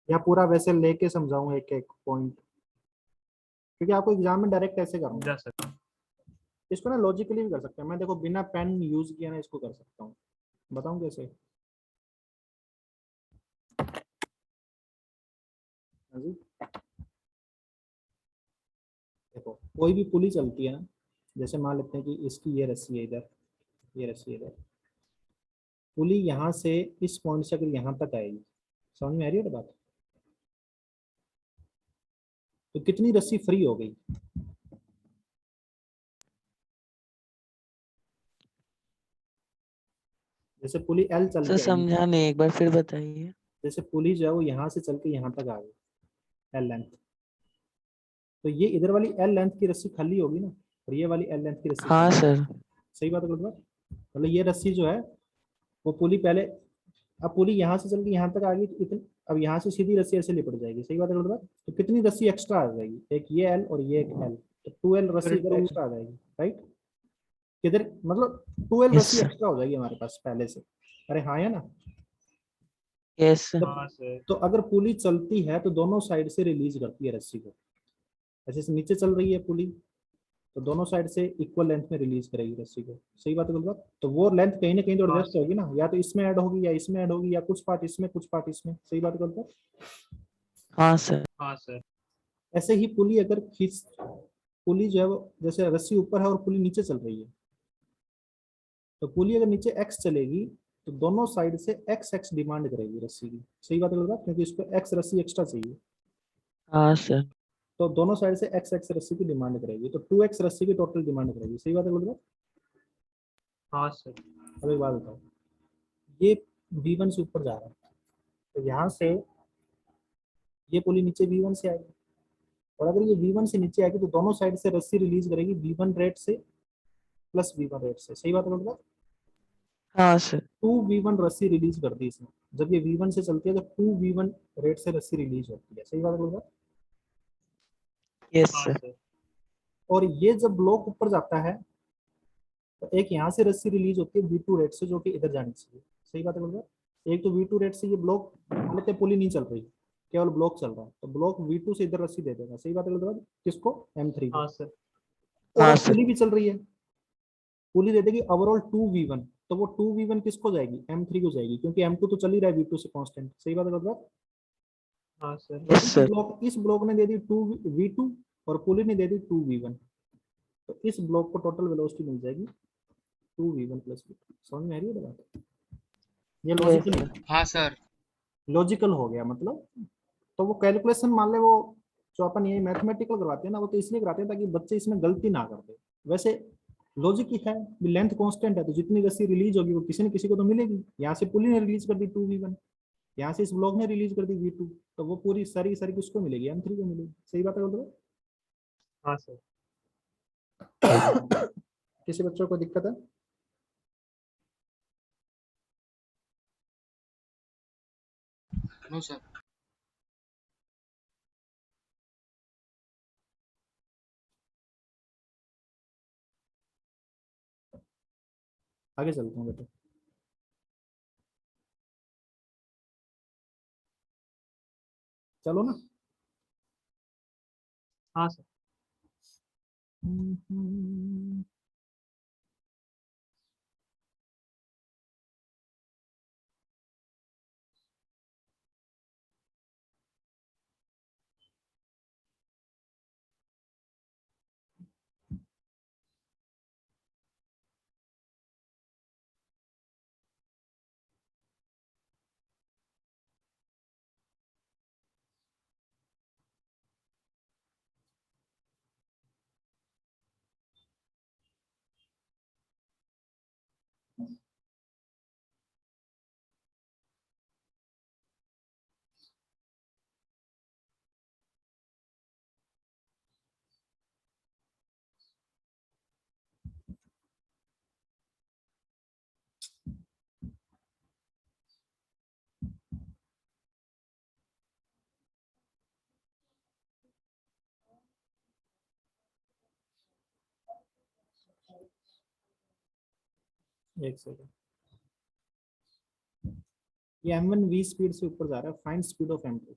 [SPEAKER 1] या पूरा वैसे लेके समझाऊं एक एक पॉइंट? क्योंकि आपको एग्जाम में डायरेक्ट ऐसे करूंगा।
[SPEAKER 2] जा सर।
[SPEAKER 1] इसको ना लॉजिकली भी कर सकते हैं, मैं देखो बिना पेन यूज किया ना इसको कर सकता हूँ। बताऊं कैसे? हाँ जी, देखो कोई भी पुली चलती है ना, जैसे मान लेते हैं कि इसकी ये रस्सी है इधर, ये रस्सी है इधर, पुली यहाँ से इस पॉइंट से अगर यहाँ तक आएगी, समझ में आ रही है तो बात? तो कितनी रस्सी फ्री हो गई? जैसे पुली एल चल
[SPEAKER 6] सर
[SPEAKER 1] के आई,
[SPEAKER 6] समझा नहीं, एक बार फिर बताइए।
[SPEAKER 1] जैसे पुली जो है वो यहाँ से चल के यहाँ तक आ गई, एल लेंथ, तो ये इधर वाली एल लेंथ की रस्सी खाली होगी ना, और ये वाली एल लेंथ की रस्सी
[SPEAKER 6] हाँ
[SPEAKER 1] खाली होगी।
[SPEAKER 6] सर।
[SPEAKER 1] सही बात है गलत बात? मतलब ये रस्सी जो है वो पुली पहले, अब पुली यहाँ से चल के यहाँ तक आ गई, तो इतनी अब यहाँ से सीधी रस्सी ऐसे लिपट जाएगी। सही बात है गलत बात? तो कितनी रस्सी एक्स्ट्रा आ जाएगी? एक ये एल और ये एक एल, तो 2l रस्सी इधर एक्स्ट्रा आ जाएगी, राइट? किधर मतलब 2l
[SPEAKER 6] यस
[SPEAKER 1] रस्सी
[SPEAKER 6] सर।
[SPEAKER 1] एक्स्ट्रा हो जाएगी हमारे पास पहले से। अरे हाँ या ना?
[SPEAKER 6] Yes sir.
[SPEAKER 2] हाँ सर।
[SPEAKER 1] तो अगर पुली चलती है तो दोनों साइड से रिलीज करती है रस्सी को। ऐसे से नीचे चल रही है पुली तो दोनों साइड से इक्वल लेंथ में रिलीज करेगी रस्सी को। सही बात है गुलबात? तो वो लेंथ कहीं ना कहीं तो
[SPEAKER 2] हाँ
[SPEAKER 1] एडजस्ट होगी ना, या तो इसमें ऐड होगी या इसमें ऐड होगी, या कुछ पार्ट इसमें कुछ पार्ट इसमें। सही बात है गुलबात?
[SPEAKER 6] हाँ सर।
[SPEAKER 2] हाँ सर।
[SPEAKER 1] ऐसे ही पुली अगर खींच, पुली जो है वो जैसे रस्सी ऊपर है और पुली नीचे चल रही है, तो पुली अगर नीचे एक्स चलेगी तो दोनों साइड से एक्स एक्स डिमांड करेगी रस्सी की। सही बात है गुलबात? क्योंकि इसको एक्स रस्सी एक्स्ट्रा चाहिए,
[SPEAKER 6] हाँ सर।
[SPEAKER 1] तो दोनों साइड से एक्स एक्स रस्सी की डिमांड करेगी, तो 2x रस्सी की टोटल डिमांड करेगी। सही बात है गुलबात?
[SPEAKER 2] हाँ सर।
[SPEAKER 1] अब एक बात बताओ, ये V1 से ऊपर जा रहा है तो यहाँ से ये पुली नीचे V1 से आएगी, और अगर ये V1 से नीचे आएगी तो दोनों साइड से रस्सी रिलीज करेगी V1 रेट से प्लस V1 रेट से। सही बात है गुलबात?
[SPEAKER 6] हाँ सर।
[SPEAKER 1] 2V1 रस्सी रिलीज कर दी इसने। जब ये V1 से चलती है तो 2V1 रेट से रस्सी रिलीज होती है। सही बात है गुलबात?
[SPEAKER 6] यस
[SPEAKER 2] हाँ
[SPEAKER 6] सर।
[SPEAKER 2] सर।
[SPEAKER 1] और ये जब ब्लॉक ऊपर जाता है तो एक यहाँ से रस्सी रिलीज होती है V2 रेट से, जो कि इधर जानी चाहिए। सही बात है बोल? एक तो V2 रेट से ये ब्लॉक, मान लेते हैं पुली नहीं चल रही, केवल ब्लॉक चल रहा है, तो ब्लॉक V2 से इधर रस्सी दे देगा। सही बात है बोल? किसको? M3 को।
[SPEAKER 2] हाँ सर।
[SPEAKER 1] और
[SPEAKER 6] हाँ
[SPEAKER 1] अब
[SPEAKER 6] सर।
[SPEAKER 1] पुली भी चल रही है, पुली दे देगी ओवरऑल 2V1, तो वो 2V1 किसको जाएगी? M3 को जाएगी, क्योंकि M2 तो चल ही रहा है V2 से कांस्टेंट। सही बात है बोल?
[SPEAKER 2] हाँ सर।
[SPEAKER 1] तो
[SPEAKER 6] यस सर।
[SPEAKER 1] इस ब्लॉक ने दे दी 2V2 और पुली ने दे दी 2V1, तो इस ब्लॉक को टोटल वेलोसिटी मिल जाएगी 2V1 प्लस V2। समझ में आ रही है बात? ये
[SPEAKER 6] यस
[SPEAKER 1] लॉजिकल,
[SPEAKER 6] सर।
[SPEAKER 5] हाँ सर।
[SPEAKER 1] लॉजिकल हो गया मतलब। तो वो कैलकुलेशन मान ले, वो जो अपन ये मैथमेटिकल करवाते हैं ना, वो तो इसलिए कराते हैं ताकि बच्चे इसमें गलती ना कर दे। वैसे लॉजिक ही है, लेंथ कांस्टेंट है तो जितनी रस्सी रिलीज होगी वो किसी न किसी को तो मिलेगी। यहाँ से पुली ने रिलीज कर दी 2V1, यहाँ से इस ब्लॉक ने रिलीज कर दी V2, तो वो पूरी सारी सारी किसको मिलेगी? M3 को मिलेगी। सही बात है बोल
[SPEAKER 2] हाँ सर।
[SPEAKER 1] रहे? किसी बच्चों को दिक्कत है?
[SPEAKER 5] No sir.
[SPEAKER 1] आगे चलते हैं बेटा। चलो ना।
[SPEAKER 2] हाँ सर।
[SPEAKER 1] एक सेकंड, ये M1 V स्पीड से ऊपर जा रहा है, फाइंड स्पीड ऑफ M2।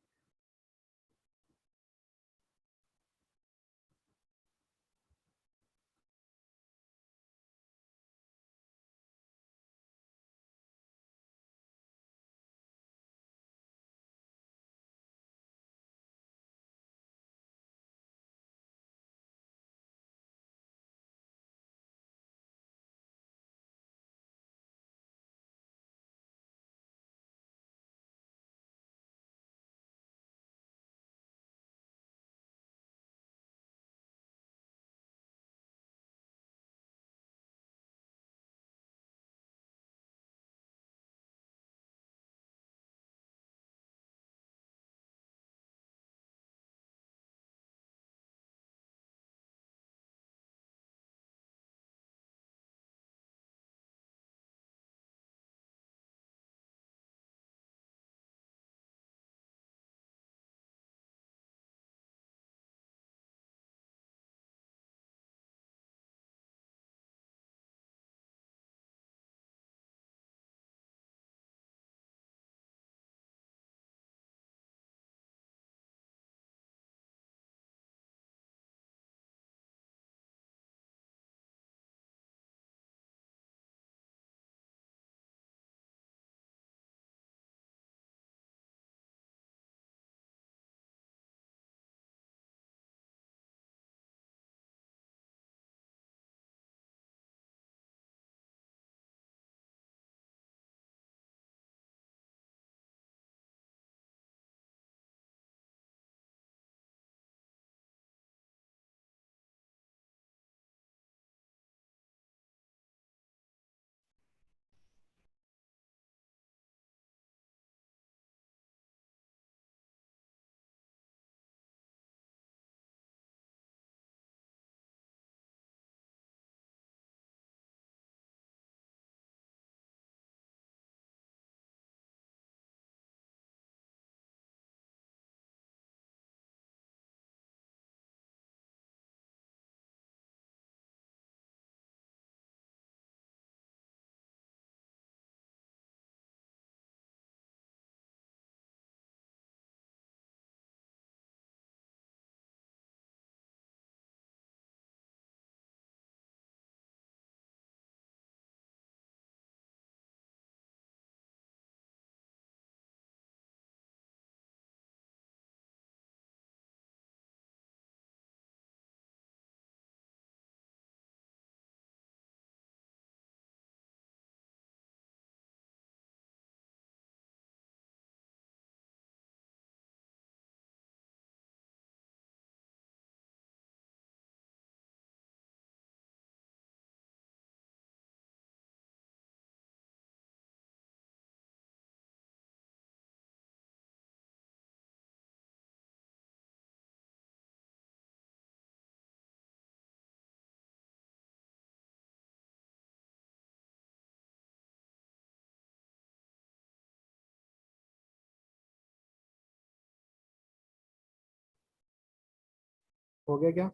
[SPEAKER 1] हो गया क्या?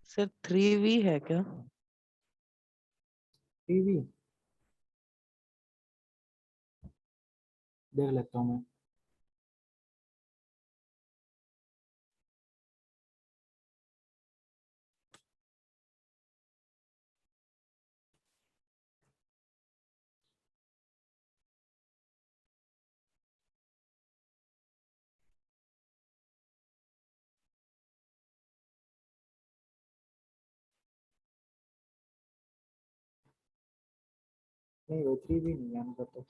[SPEAKER 6] सर 3V है क्या?
[SPEAKER 1] टीवी देख लेता हूँ मैं। नहीं वो 3V नहीं है मतलब तो।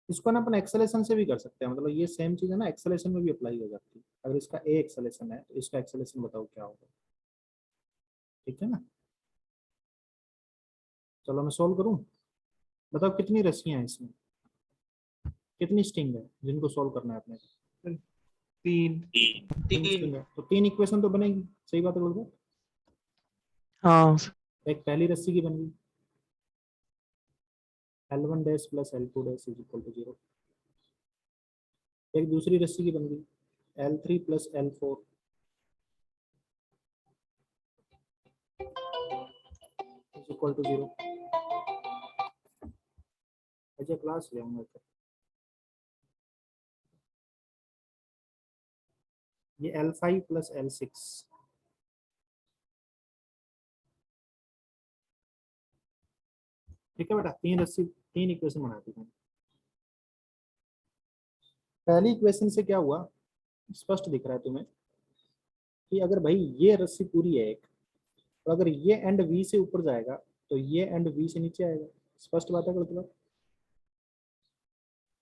[SPEAKER 1] इसको ना अपन एक्सेलेशन से भी कर सकते हैं, मतलब ये सेम चीज है ना, एक्सेलेशन में भी अप्लाई हो जाती है। अगर इसका ए एक्सेलेशन है तो इसका एक्सेलेशन बताओ क्या होगा। ठीक है ना, चलो मैं सोल्व करूं। बताओ कितनी रस्सियां हैं इसमें, कितनी स्ट्रिंग है जिनको सोल्व करना है अपने को?
[SPEAKER 2] 3।
[SPEAKER 1] तीन स्ट्रिंग है तो 3 इक्वेशन तो बनेगी। सही बात है बोल दो।
[SPEAKER 6] हाँ सर।
[SPEAKER 1] एक पहली रस्सी की बन गई L1 dash plus L2 dash is equal to 0। एक दूसरी रस्सी की बन गई L3 plus L4 is equal to 0। अच्छा क्लास ले आऊंगा फिर। ये L5 प्लस L6। ठीक है बेटा, 3 इक्वेशन बना दी मैंने। पहली इक्वेशन से क्या हुआ, स्पष्ट दिख रहा है तुम्हें कि अगर भाई ये रस्सी पूरी है एक, तो अगर ये एंड V से ऊपर जाएगा तो ये एंड V से नीचे आएगा। स्पष्ट बात है मतलब।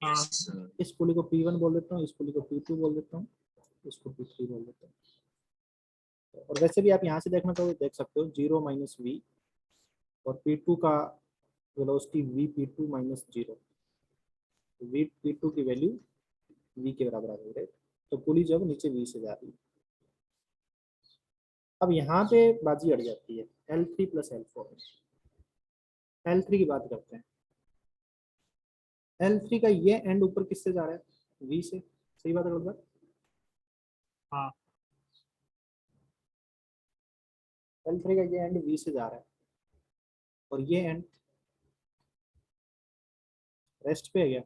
[SPEAKER 2] हाँ
[SPEAKER 3] Yes, sir.
[SPEAKER 1] इस पुली को P1 बोल देता हूँ, इस पुली को P2 बोल देता हूँ, इसको P3 बोल देता हूँ। और वैसे भी आप यहाँ से देखना चाहो देख सकते हो 0 माइनस V, और P2 का velocity V P2 minus 0। V P2 की वैल्यू V के बराबर आ गई, राइट। तो पुली जब नीचे V से जा रही है, अब यहाँ पे बाजी अड़ जाती है L3 प्लस L4। L3 की बात करते हैं। L3 का ये एंड ऊपर किससे जा रहा है, V से। सही बात है मतलब।
[SPEAKER 2] हाँ
[SPEAKER 1] L3 का ये एंड V से जा रहा है, और ये एंड रेस्ट पे है गया।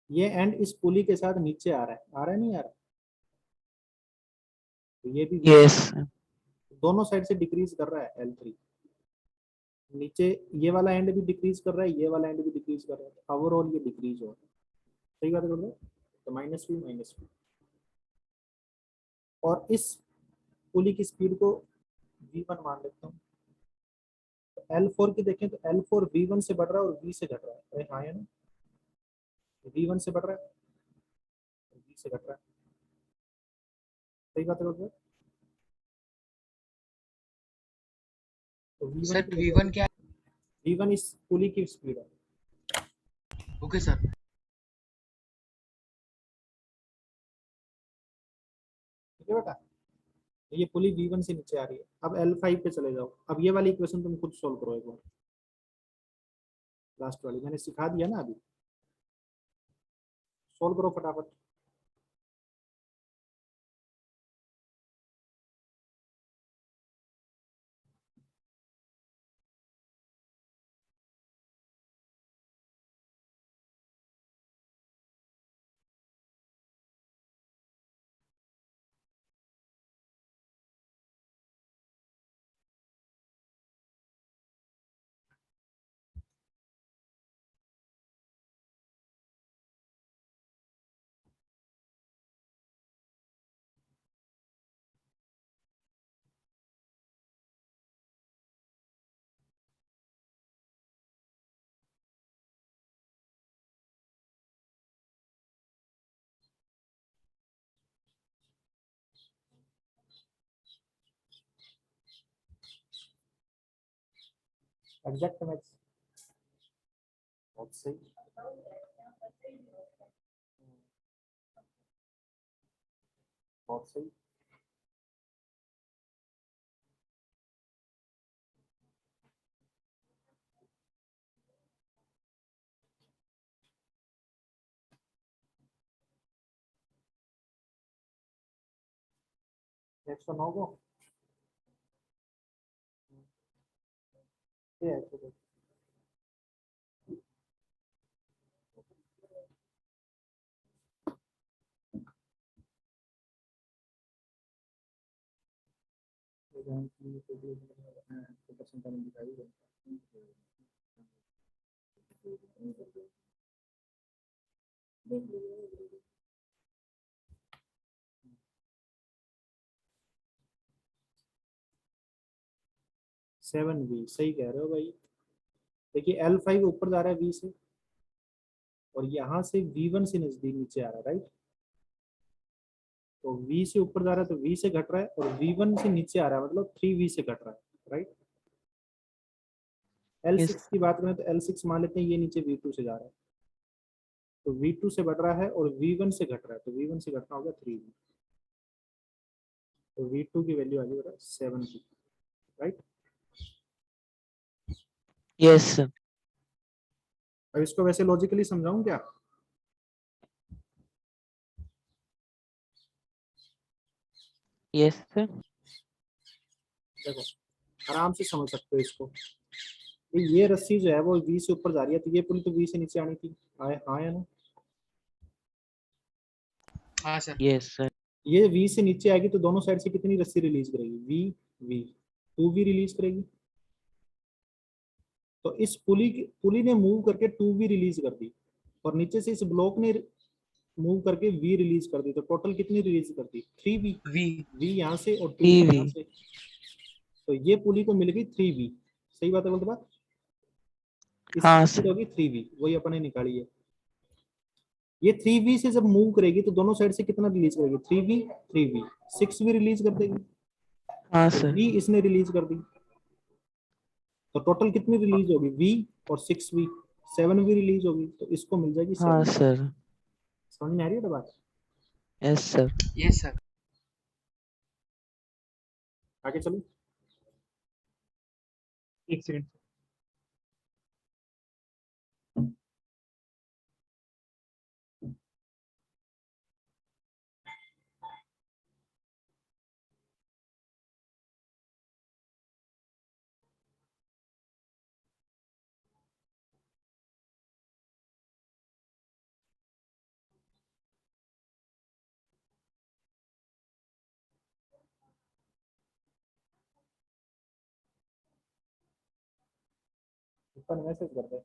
[SPEAKER 1] ये एंड इस पुली के साथ नीचे आ रहा है, आ रहा है नहीं आ रहा। तो ये भी V
[SPEAKER 6] यस
[SPEAKER 1] से
[SPEAKER 6] सर।
[SPEAKER 1] दोनों साइड से डिक्रीज कर रहा है L3। नीचे ये वाला एंड भी डिक्रीज कर रहा है, ये वाला एंड भी डिक्रीज कर रहा है, ओवरऑल ये डिक्रीज हो रहा है। सही बात है बोल रहे हो? तो माइनस V। और इस पुली की स्पीड को V1 मान लेता हूँ। तो L4 की देखें तो L4 V1 से बढ़ रहा है और V से घट रहा है। अरे हाँ है ना, V1 से बढ़ रहा है और V से घट रहा है। सही बात है बोल रहे हो? तो V1
[SPEAKER 5] सर
[SPEAKER 1] की
[SPEAKER 5] V1 क्या
[SPEAKER 1] V1 इस पुली की स्पीड है।
[SPEAKER 5] है? Okay sir.
[SPEAKER 1] ठीक है बेटा, तो ये पुली V1 से नीचे आ रही है। अब L5 पे चले जाओ। अब ये वाली इक्वेशन तुम खुद सोल्व करो एक बार, लास्ट वाली मैंने सिखा दिया ना अभी। सोल्व करो फटाफट। एग्जैक्ट मैच बहुत सही। बहुत सही। नेक्स्ट 9 को ये है तो 7V सही कह रहे हो भाई। देखिए L5 ऊपर जा रहा है V से, और यहाँ से V1 से नजदीक नीचे आ रहा है, राइट। तो V से ऊपर जा रहा है तो V से घट रहा है, और V1 से नीचे आ रहा है मतलब 3V से घट रहा है, राइट। L6
[SPEAKER 6] Yes.
[SPEAKER 1] की बात करें तो L6 मान लेते हैं ये नीचे V2 से जा रहा है, तो V2 से बढ़ रहा है और V1 से घट रहा है, तो V1 से घटना होगा 3V, तो V2 की वैल्यू आ गई बेटा 7V, राइट।
[SPEAKER 6] Yes, sir.
[SPEAKER 1] अब इसको वैसे लॉजिकली समझाऊं क्या?
[SPEAKER 6] Yes, sir.
[SPEAKER 1] देखो आराम से समझ सकते हो इसको। ये रस्सी जो है वो V से ऊपर जा रही है, तो ये पुली तो V से नीचे आनी थी, हाँ या ना?
[SPEAKER 5] हाँ सर।
[SPEAKER 6] Yes, sir.
[SPEAKER 1] ये V से नीचे आएगी तो दोनों साइड से कितनी रस्सी रिलीज करेगी? V 2V रिलीज करेगी। तो इस पुली ने मूव करके 2V रिलीज कर दी, और नीचे से इस ब्लॉक ने मूव करके V रिलीज कर दी, तो टोटल कितनी रिलीज कर दी? 3V।
[SPEAKER 5] वी
[SPEAKER 1] V यहाँ से और 2V
[SPEAKER 6] 3V.
[SPEAKER 1] यहाँ से, तो ये पुली को मिल गई 3V। सही बात है बोलते बात?
[SPEAKER 6] हाँ,
[SPEAKER 1] इसकी
[SPEAKER 6] sir.
[SPEAKER 1] होगी 3V, वही अपने निकाली है। ये 3V से जब मूव करेगी तो दोनों साइड से कितना रिलीज करेगी? 3V 6V रिलीज कर देगी,
[SPEAKER 6] हाँ,
[SPEAKER 1] और
[SPEAKER 6] sir.
[SPEAKER 1] V इसने रिलीज कर दी, तो टोटल कितनी रिलीज होगी? V और 6V, 7V रिलीज होगी, तो इसको मिल जाएगी
[SPEAKER 6] हाँ,
[SPEAKER 1] 7।
[SPEAKER 6] sir.
[SPEAKER 1] समझ में आ रही है बात?
[SPEAKER 6] Yes, sir.
[SPEAKER 5] Yes sir.
[SPEAKER 1] आगे चलो।
[SPEAKER 2] एक सेकंड।
[SPEAKER 1] ऊपर मैसेज कर दे।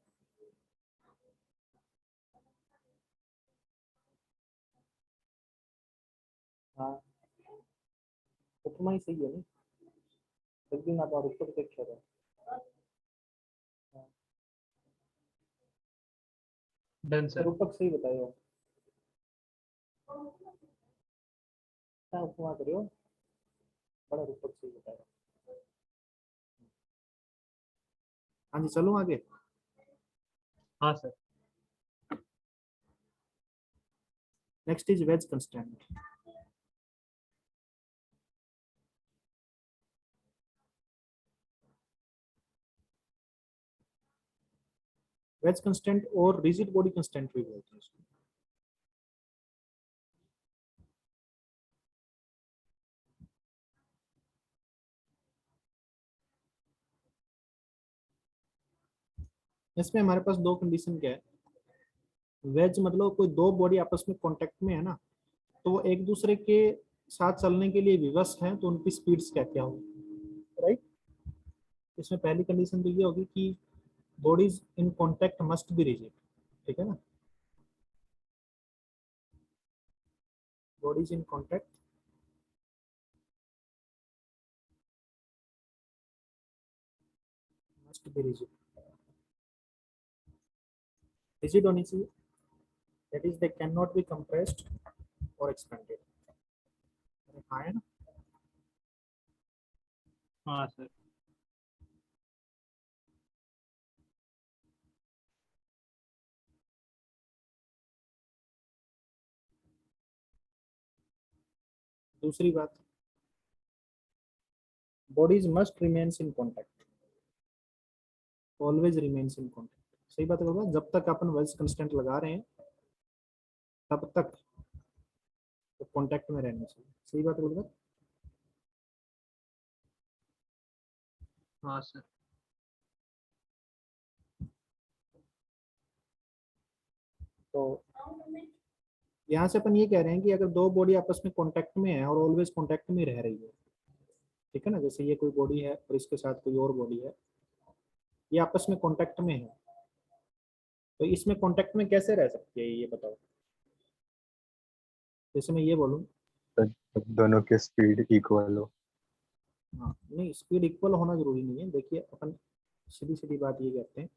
[SPEAKER 1] हाँ उतना ही सही है नहीं, जल्दी ना तो ऊपर देख रहे हो।
[SPEAKER 2] Done sir.
[SPEAKER 1] रूपक सही बताइए, क्या उपमा करियो, बड़ा रूपक सही बताया। हाँ जी चलो आगे।
[SPEAKER 2] हाँ sir.
[SPEAKER 1] Next is wedge constant. Wedge constant और रिजिड बॉडी कंस्टेंट भी बोलते हैं इसको। इसमें हमारे पास दो कंडीशन क्या है? वेज मतलब कोई दो बॉडी आपस में कांटेक्ट में है ना, तो वो एक दूसरे के साथ चलने के लिए विवश हैं, तो उनकी स्पीड्स क्या क्या होगी, राइट। इसमें पहली कंडीशन तो ये होगी कि bodies in contact must be rigid, ठीक है ना। Bodies in contact must be rigid, rigid होनी चाहिए, that is they can not be compressed और एक्सपेंडेड। हाँ है ना?
[SPEAKER 2] हाँ सर।
[SPEAKER 1] दूसरी बात, bodies must remains in contact, always remains in contact। सही बात है बाबा, जब तक अपन वेल्स कंस्टेंट लगा रहे हैं तब तक तो कांटेक्ट में रहना चाहिए। सही बात है बाबा।
[SPEAKER 2] हाँ सर।
[SPEAKER 1] तो यहाँ से अपन ये कह रहे हैं कि अगर दो बॉडी आपस में कांटेक्ट में है और ऑलवेज कांटेक्ट में रह रही है, ठीक है ना, जैसे ये कोई बॉडी है और इसके साथ कोई और बॉडी है, ये आपस में कांटेक्ट में है, तो इसमें कांटेक्ट में कैसे रह सकती है ये बताओ। जैसे मैं ये बोलूँ,
[SPEAKER 7] दोनों के स्पीड इक्वल हो।
[SPEAKER 1] हाँ नहीं, स्पीड इक्वल होना जरूरी नहीं है। देखिए अपन सीधी सीधी बात ये कहते हैं,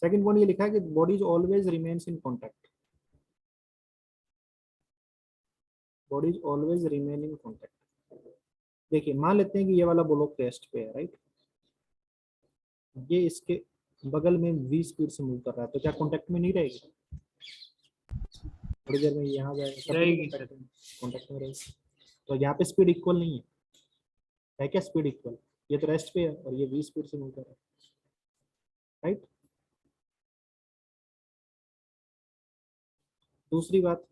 [SPEAKER 1] सेकंड पॉइंट ये लिखा है कि bodies always remains in contact, bodies always remain in contact. देखिए मान लेते हैं कि ये वाला ब्लॉक टेस्ट पे है, राइट, ये इसके बगल में v स्पीड से मूव कर रहा है, तो क्या कांटेक्ट में नहीं रहेगी? थोड़ी देर में ये यहाँ जाएगा,
[SPEAKER 2] रहेगी सर।
[SPEAKER 1] कांटेक्ट में रहेगी। तो यहाँ पे स्पीड इक्वल नहीं है क्या? स्पीड इक्वल, ये तो रेस्ट पे है और ये v स्पीड से मूव कर रहा है, राइट। दूसरी बात,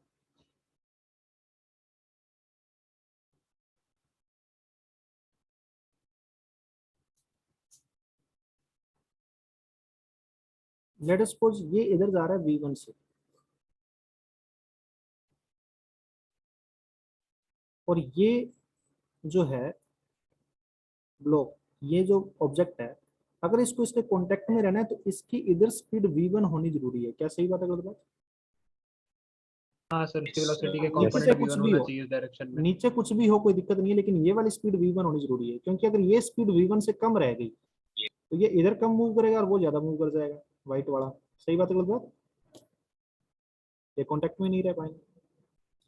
[SPEAKER 1] लेट अस सपोज ये इधर जा रहा है v1 से, और ये जो है ब्लॉक, ये जो ऑब्जेक्ट है, अगर इसको इसके कांटेक्ट में रहना है तो इसकी इधर स्पीड v1 होनी जरूरी है। क्या सही बात है गलत बात?
[SPEAKER 2] हाँ सर, इसकी वेलोसिटी के
[SPEAKER 1] नीचे
[SPEAKER 2] कंपोनेंट
[SPEAKER 1] से
[SPEAKER 2] भी
[SPEAKER 1] कुछ
[SPEAKER 2] वन
[SPEAKER 1] भी
[SPEAKER 2] होना
[SPEAKER 1] हो,
[SPEAKER 2] चाहिए इस डायरेक्शन में।
[SPEAKER 1] नीचे कुछ भी हो कोई दिक्कत नहीं है, लेकिन ये वाली स्पीड v1 होनी जरूरी है, क्योंकि अगर ये स्पीड v1 से कम रह गई तो ये इधर कम मूव करेगा और वो ज्यादा मूव कर जाएगा, व्हाइट वाला। सही बात है गलत बात? ये कांटेक्ट में नहीं रह पाएंगे,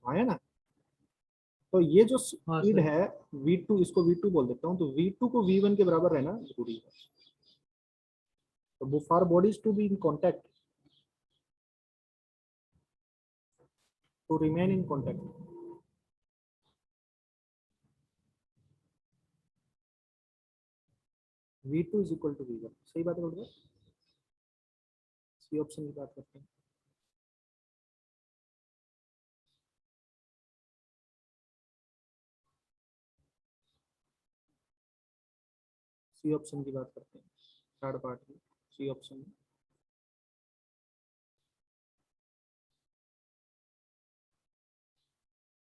[SPEAKER 1] आया ना। तो ये जो
[SPEAKER 2] हाँ
[SPEAKER 1] स्पीड
[SPEAKER 2] सर।
[SPEAKER 1] है v2, इसको v2 बोल देता हूँ, तो v2 को v1 के बराबर रहना जरूरी है। तो for bodies to be in contact, to remain in contact, v2 is equal to v1। सही बात है गलत बात? सी ऑप्शन की बात करते हैं। सी ऑप्शन की बात करते हैं, थर्ड पार्ट की सी ऑप्शन।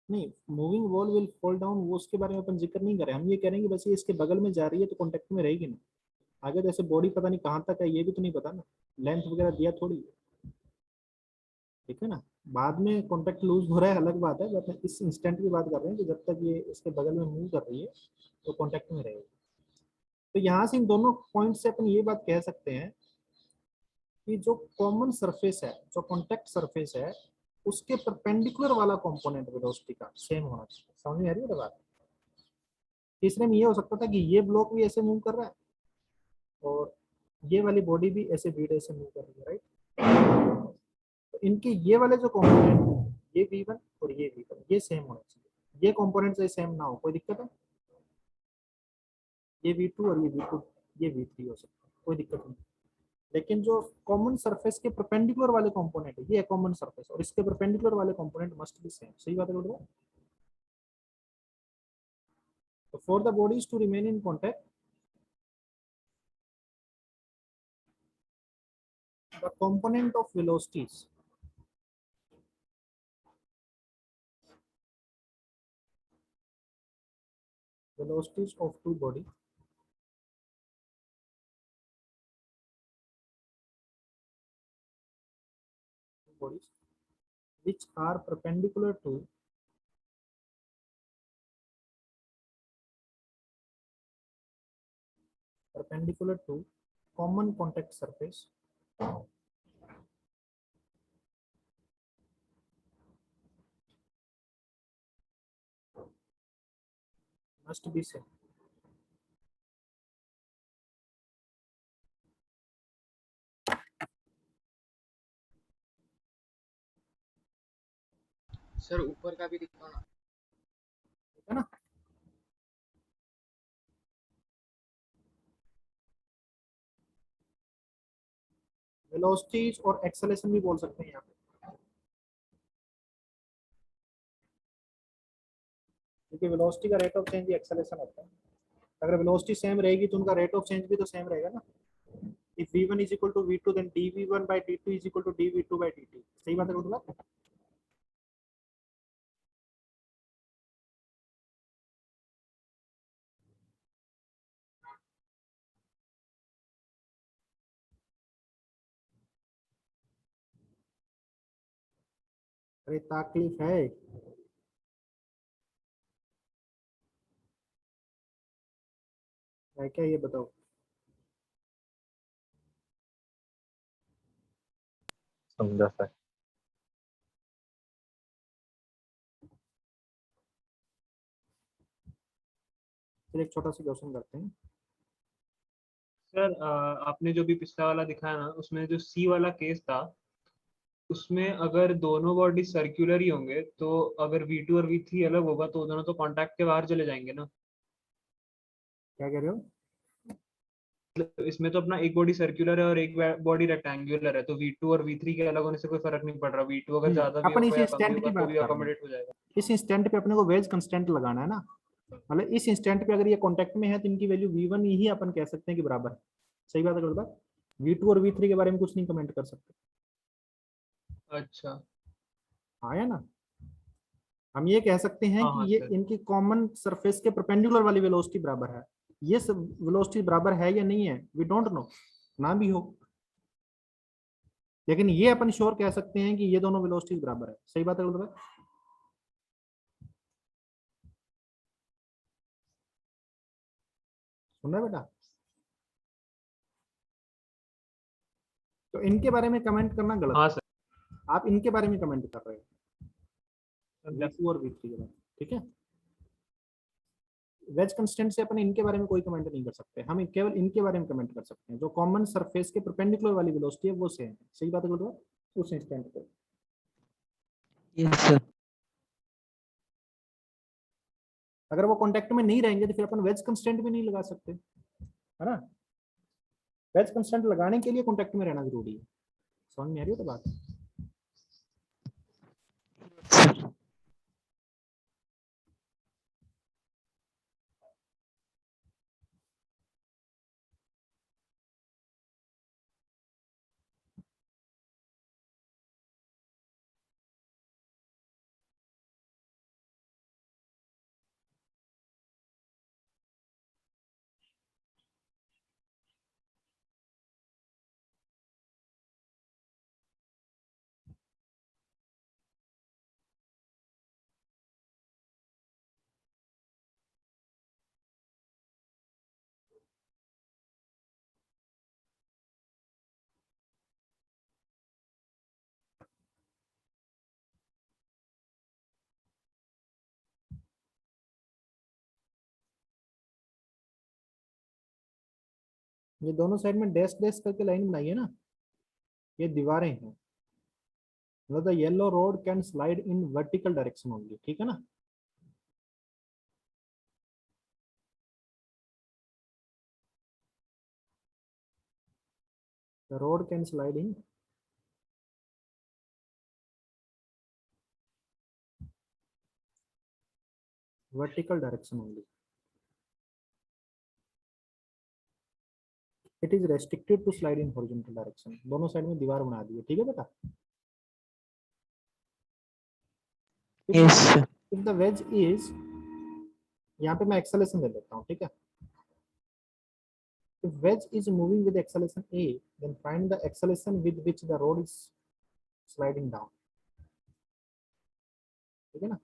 [SPEAKER 1] नहीं, moving wall will fall down, वो उसके बारे में अपन जिक्र नहीं कर रहे, हम ये कह रहे हैं कि बस ये इसके बगल में जा रही है तो कांटेक्ट में रहेगी ना। आगे जैसे बॉडी पता नहीं कहाँ तक है ये भी तो नहीं पता ना, लेंथ वगैरह दिया थोड़ी है, ठीक है ना। बाद में कांटेक्ट लूज हो रहा है अलग बात है, बट इस इंस्टेंट की बात कर रहे हैं कि जब तक ये इसके बगल में मूव कर रही है तो कांटेक्ट में रहेगी। तो यहाँ से इन दोनों पॉइंट से अपन ये बात कह सकते हैं कि जो कॉमन सरफेस है, जो कॉन्टेक्ट सरफेस है, उसके परपेंडिकुलर वाला कंपोनेंट वेलोसिटी का सेम होना चाहिए। समझ में आ रही है बात? तीसरे में ये हो सकता था कि ये ब्लॉक भी ऐसे मूव कर रहा है और ये वाली बॉडी भी ऐसे बीडे से मूव कर रही है, राइट। तो इनके ये वाले जो कंपोनेंट, ये v1 और ये v1, ये सेम होना चाहिए। ये कंपोनेंट से सेम ना हो, कोई दिक्कत है? ये v2 और ये v2, ये v3 हो सकता है, कोई दिक्कत नहीं। लेकिन जो कॉमन सरफेस के परपेंडिकुलर वाले कंपोनेंट है, ये कॉमन सरफेस और इसके परपेंडिकुलर वाले कंपोनेंट मस्ट बी सेम। सही बात है बेटा? तो for the bodies to remain in contact, the component of velocities of two bodies which are perpendicular to common contact surface must be same।
[SPEAKER 5] Sir ऊपर का भी दिखाओ ना।
[SPEAKER 1] ठीक है ना। वेलोसिटीज और एक्सेलरेशन भी बोल सकते हैं यहाँ पे, क्योंकि वेलोसिटी का रेट ऑफ चेंज एक्सेलरेशन होता है। अगर वेलोसिटी सेम रहेगी तो उनका रेट ऑफ चेंज भी तो सेम रहेगा ना। if v1 is equal to v2 then dv1 by dt is equal to dv2 by dt। सही बात है मतलब। अरे तकलीफ है क्या, ये बताओ।
[SPEAKER 7] समझा सर।
[SPEAKER 1] फिर एक छोटा सा क्वेश्चन करते हैं।
[SPEAKER 2] सर आपने जो भी पिछला वाला दिखाया ना, उसमें जो सी वाला केस था, उसमें अगर दोनों बॉडी सर्कुलर ही होंगे तो अगर V2 और V3 अलग होगा तो दोनों तो कांटेक्ट के बाहर चले जाएंगे ना।
[SPEAKER 1] क्या कह रहे हो?
[SPEAKER 2] मतलब इसमें तो अपना एक बॉडी सर्कुलर है और एक बॉडी रेक्टेंगुलर है, तो V2 और V3 के अलग होने से कोई फर्क नहीं पड़ रहा। V2 अगर ज्यादा भी
[SPEAKER 1] अपन इस
[SPEAKER 2] होगा या कम भी
[SPEAKER 1] इंस्टेंट
[SPEAKER 2] होगा
[SPEAKER 1] की
[SPEAKER 2] तो
[SPEAKER 1] बात
[SPEAKER 2] भी
[SPEAKER 1] कर रहे हैं।
[SPEAKER 2] अकोमोडेट हो जाएगा।
[SPEAKER 1] इस इंस्टेंट पे अपने को वेज कंस्टेंट लगाना है ना। मतलब इस इंस्टेंट पे अगर ये कांटेक्ट में है तो इनकी वैल्यू v1 ही अपन कह सकते हैं कि बराबर है। सही बात है मतलब। v2 और v3 के बारे में कुछ नहीं कमेंट कर सकते।
[SPEAKER 2] अच्छा।
[SPEAKER 1] आया ना। हम ये कह सकते हैं
[SPEAKER 2] हाँ
[SPEAKER 1] कि
[SPEAKER 2] हाँ
[SPEAKER 1] ये
[SPEAKER 2] सर।
[SPEAKER 1] इनकी कॉमन सरफेस के परपेंडिकुलर वाली वेलोसिटी बराबर है। ये सब वेलोसिटी बराबर है या नहीं है वी डोंट नो, ना भी हो, लेकिन ये अपन श्योर कह सकते हैं कि ये दोनों वेलोसिटी बराबर है। सही बात है मतलब। सुन रहे बेटा? तो इनके बारे में कमेंट करना गलत
[SPEAKER 2] हाँ
[SPEAKER 1] है।
[SPEAKER 2] सर।
[SPEAKER 1] आप इनके बारे में कमेंट कर रहे हो,
[SPEAKER 2] समझा।
[SPEAKER 1] v2 और v3 के बारे में। ठीक है। वेज कंस्टेंट से अपन इनके बारे में कोई कमेंट नहीं कर सकते, हम केवल इनके बारे में कमेंट कर सकते हैं। जो कॉमन सरफेस के परपेंडिकुलर वाली वेलोसिटी है वो सेम है। सही बात है गुरुदेव, उस इंस्टेंट पे।
[SPEAKER 6] Yes, sir.
[SPEAKER 1] अगर वो कांटेक्ट में नहीं रहेंगे तो फिर अपन वेज कंस्टेंट भी नहीं लगा सकते, है ना। वेज कंस्टेंट लगाने के लिए कांटेक्ट में रहना जरूरी है। समझ में आ रही है तो बात।
[SPEAKER 6] Sir.
[SPEAKER 1] ये दोनों साइड में डैश डैश करके लाइन बनाई है ना, ये दीवारें हैं। मतलब the yellow rod can slide in vertical direction only. ठीक है ना। The rod can slide in vertical direction only. It is restricted to slide in horizontal direction. दोनों साइड में दीवार बना दी है। ठीक है बेटा।
[SPEAKER 6] Yes, sir.
[SPEAKER 1] If the ways is, यहाँ पे मैं एक्सेलरेशन दे देता हूँ। ठीक है। If wedge is moving with acceleration a, then find the acceleration with which the rod is sliding down। ठीक है ना।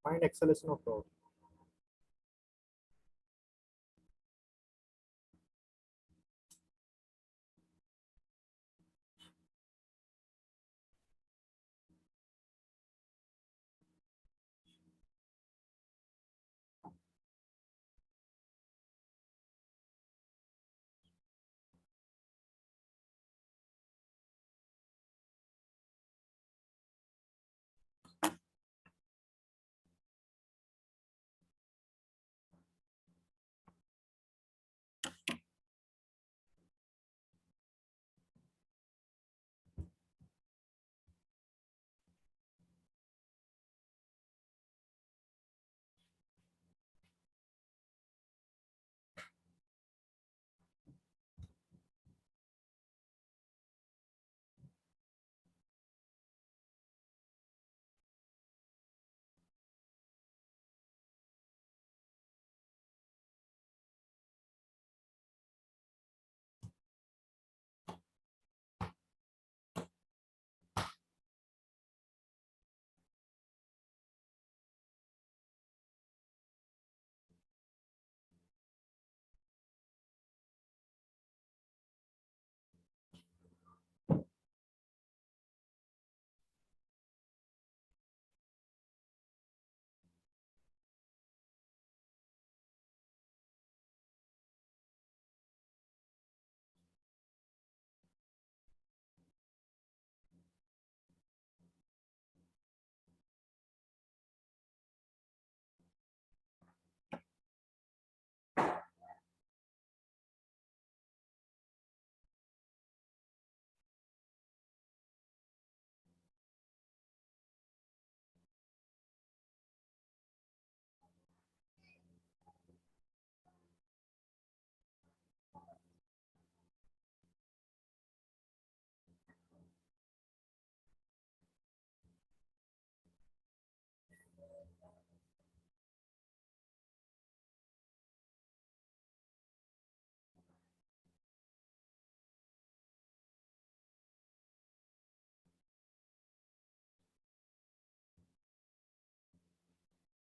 [SPEAKER 1] Find acceleration of rod।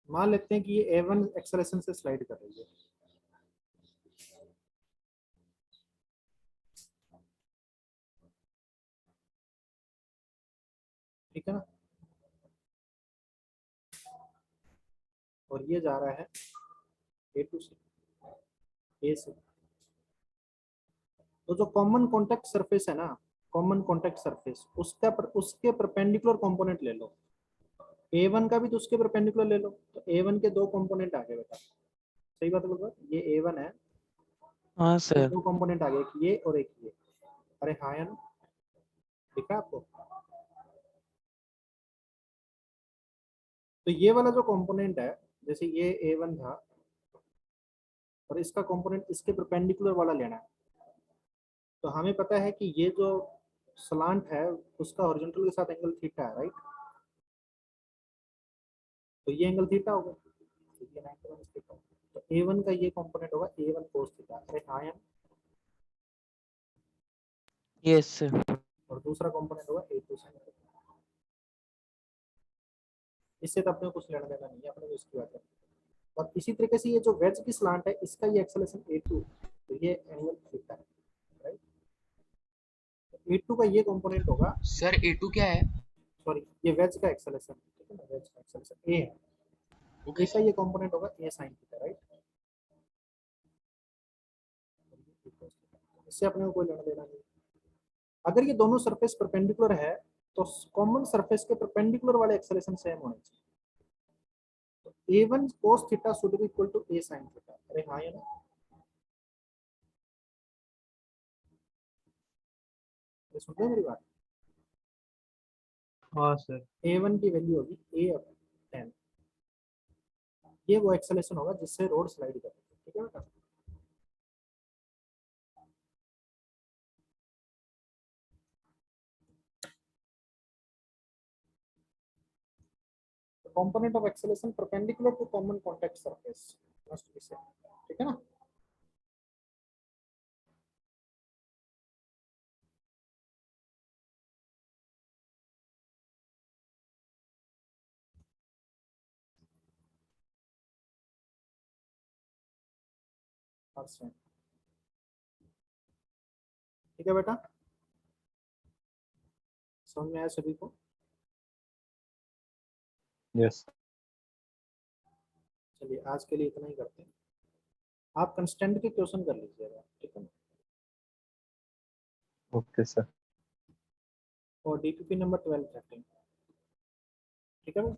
[SPEAKER 1] मान लेते हैं कि ये A1 एक्सेलरेशन से स्लाइड कर रही है, ठीक है ना, और ये जा रहा है A2 से, A से। तो जो कॉमन कॉन्टेक्ट सरफेस है ना, कॉमन कॉन्टेक्ट सरफेस, उसके परपेंडिकुलर कंपोनेंट ले लो। A1 का भी तो उसके परपेंडिकुलर ले लो, तो A1 के दो कंपोनेंट आ गए बेटा, सही बात बोल रहा हूं? ये A1 है,
[SPEAKER 6] हाँ
[SPEAKER 1] ये
[SPEAKER 6] सर।
[SPEAKER 1] दो कंपोनेंट आ गए, एक ये और एक ये। अरे हाँ या ना, दिखा आपको? तो ये वाला जो कंपोनेंट है, जैसे ये A1 था और इसका कंपोनेंट इसके परपेंडिकुलर वाला लेना है, तो हमें पता है कि ये जो स्लांट है उसका हॉरिजॉन्टल के साथ एंगल थीटा है, राइट? तो ये एंगल थीटा होगा, तो ये 90 माइनस थीटा। तो A1 का ये कंपोनेंट होगा A1 cos थीटा। अरे हाँ या ना?
[SPEAKER 6] Yes sir.
[SPEAKER 1] और दूसरा कंपोनेंट होगा A2 sin थीटा। इससे तो अपने को कुछ लेना देना नहीं है, अपने को इसकी बात है। और इसी तरीके से ये जो वेज की स्लांट है, इसका ये एक्सेलरेशन A2, तो ये एंगल थीटा है, राइट? A2 का ये कंपोनेंट होगा,
[SPEAKER 5] सर A2 क्या है?
[SPEAKER 1] सॉरी ये वेज का एक्सेलरेशन, ठीक है ना, वेज का एक्सेलरेशन A है,
[SPEAKER 5] ओके
[SPEAKER 1] A का ये कंपोनेंट होगा A sin थीटा, राइट? इससे अपने को कोई लेना देना नहीं। अगर ये दोनों सरफेस परपेंडिकुलर है तो कॉमन सरफेस के परपेंडिकुलर वाले एक्सेलरेशन सेम होने चाहिए। तो A1 cos theta should be equal to A sin theta. अरे हाँ या ना? ये सुन रहे हैं मेरी बात?
[SPEAKER 2] हाँ सर।
[SPEAKER 1] A1 की वैल्यू होगी A/10, ये वो एक्सेलरेशन होगा जिससे रोड स्लाइड करेगी, ठीक है बेटा? component of acceleration perpendicular to common contact surface must be same, ठीक है ना? और same, ठीक है बेटा? समझ में आया सभी को?
[SPEAKER 7] यस
[SPEAKER 1] चलिए आज के लिए इतना ही करते हैं। आप कंस्टेंट के क्वेश्चन कर लीजिएगा, ठीक है ना?
[SPEAKER 7] ओके सर
[SPEAKER 1] और DPP नंबर 12 13, ठीक है भाई?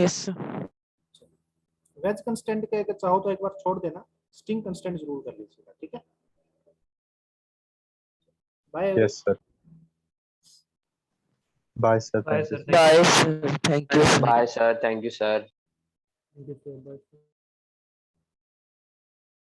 [SPEAKER 6] Yes sir.
[SPEAKER 1] वेज कंस्टेंट के अगर चाहो तो एक बार छोड़ देना, स्ट्रिंग कंस्टेंट जरूर कर लीजिएगा, ठीक है? Bye.
[SPEAKER 7] Yes sir bye sir
[SPEAKER 2] bye
[SPEAKER 7] thank you
[SPEAKER 2] sir.
[SPEAKER 6] Bye sir, thank you sir.
[SPEAKER 8] Bye, sir. Thank you, sir.
[SPEAKER 1] Thank you, sir. Bye.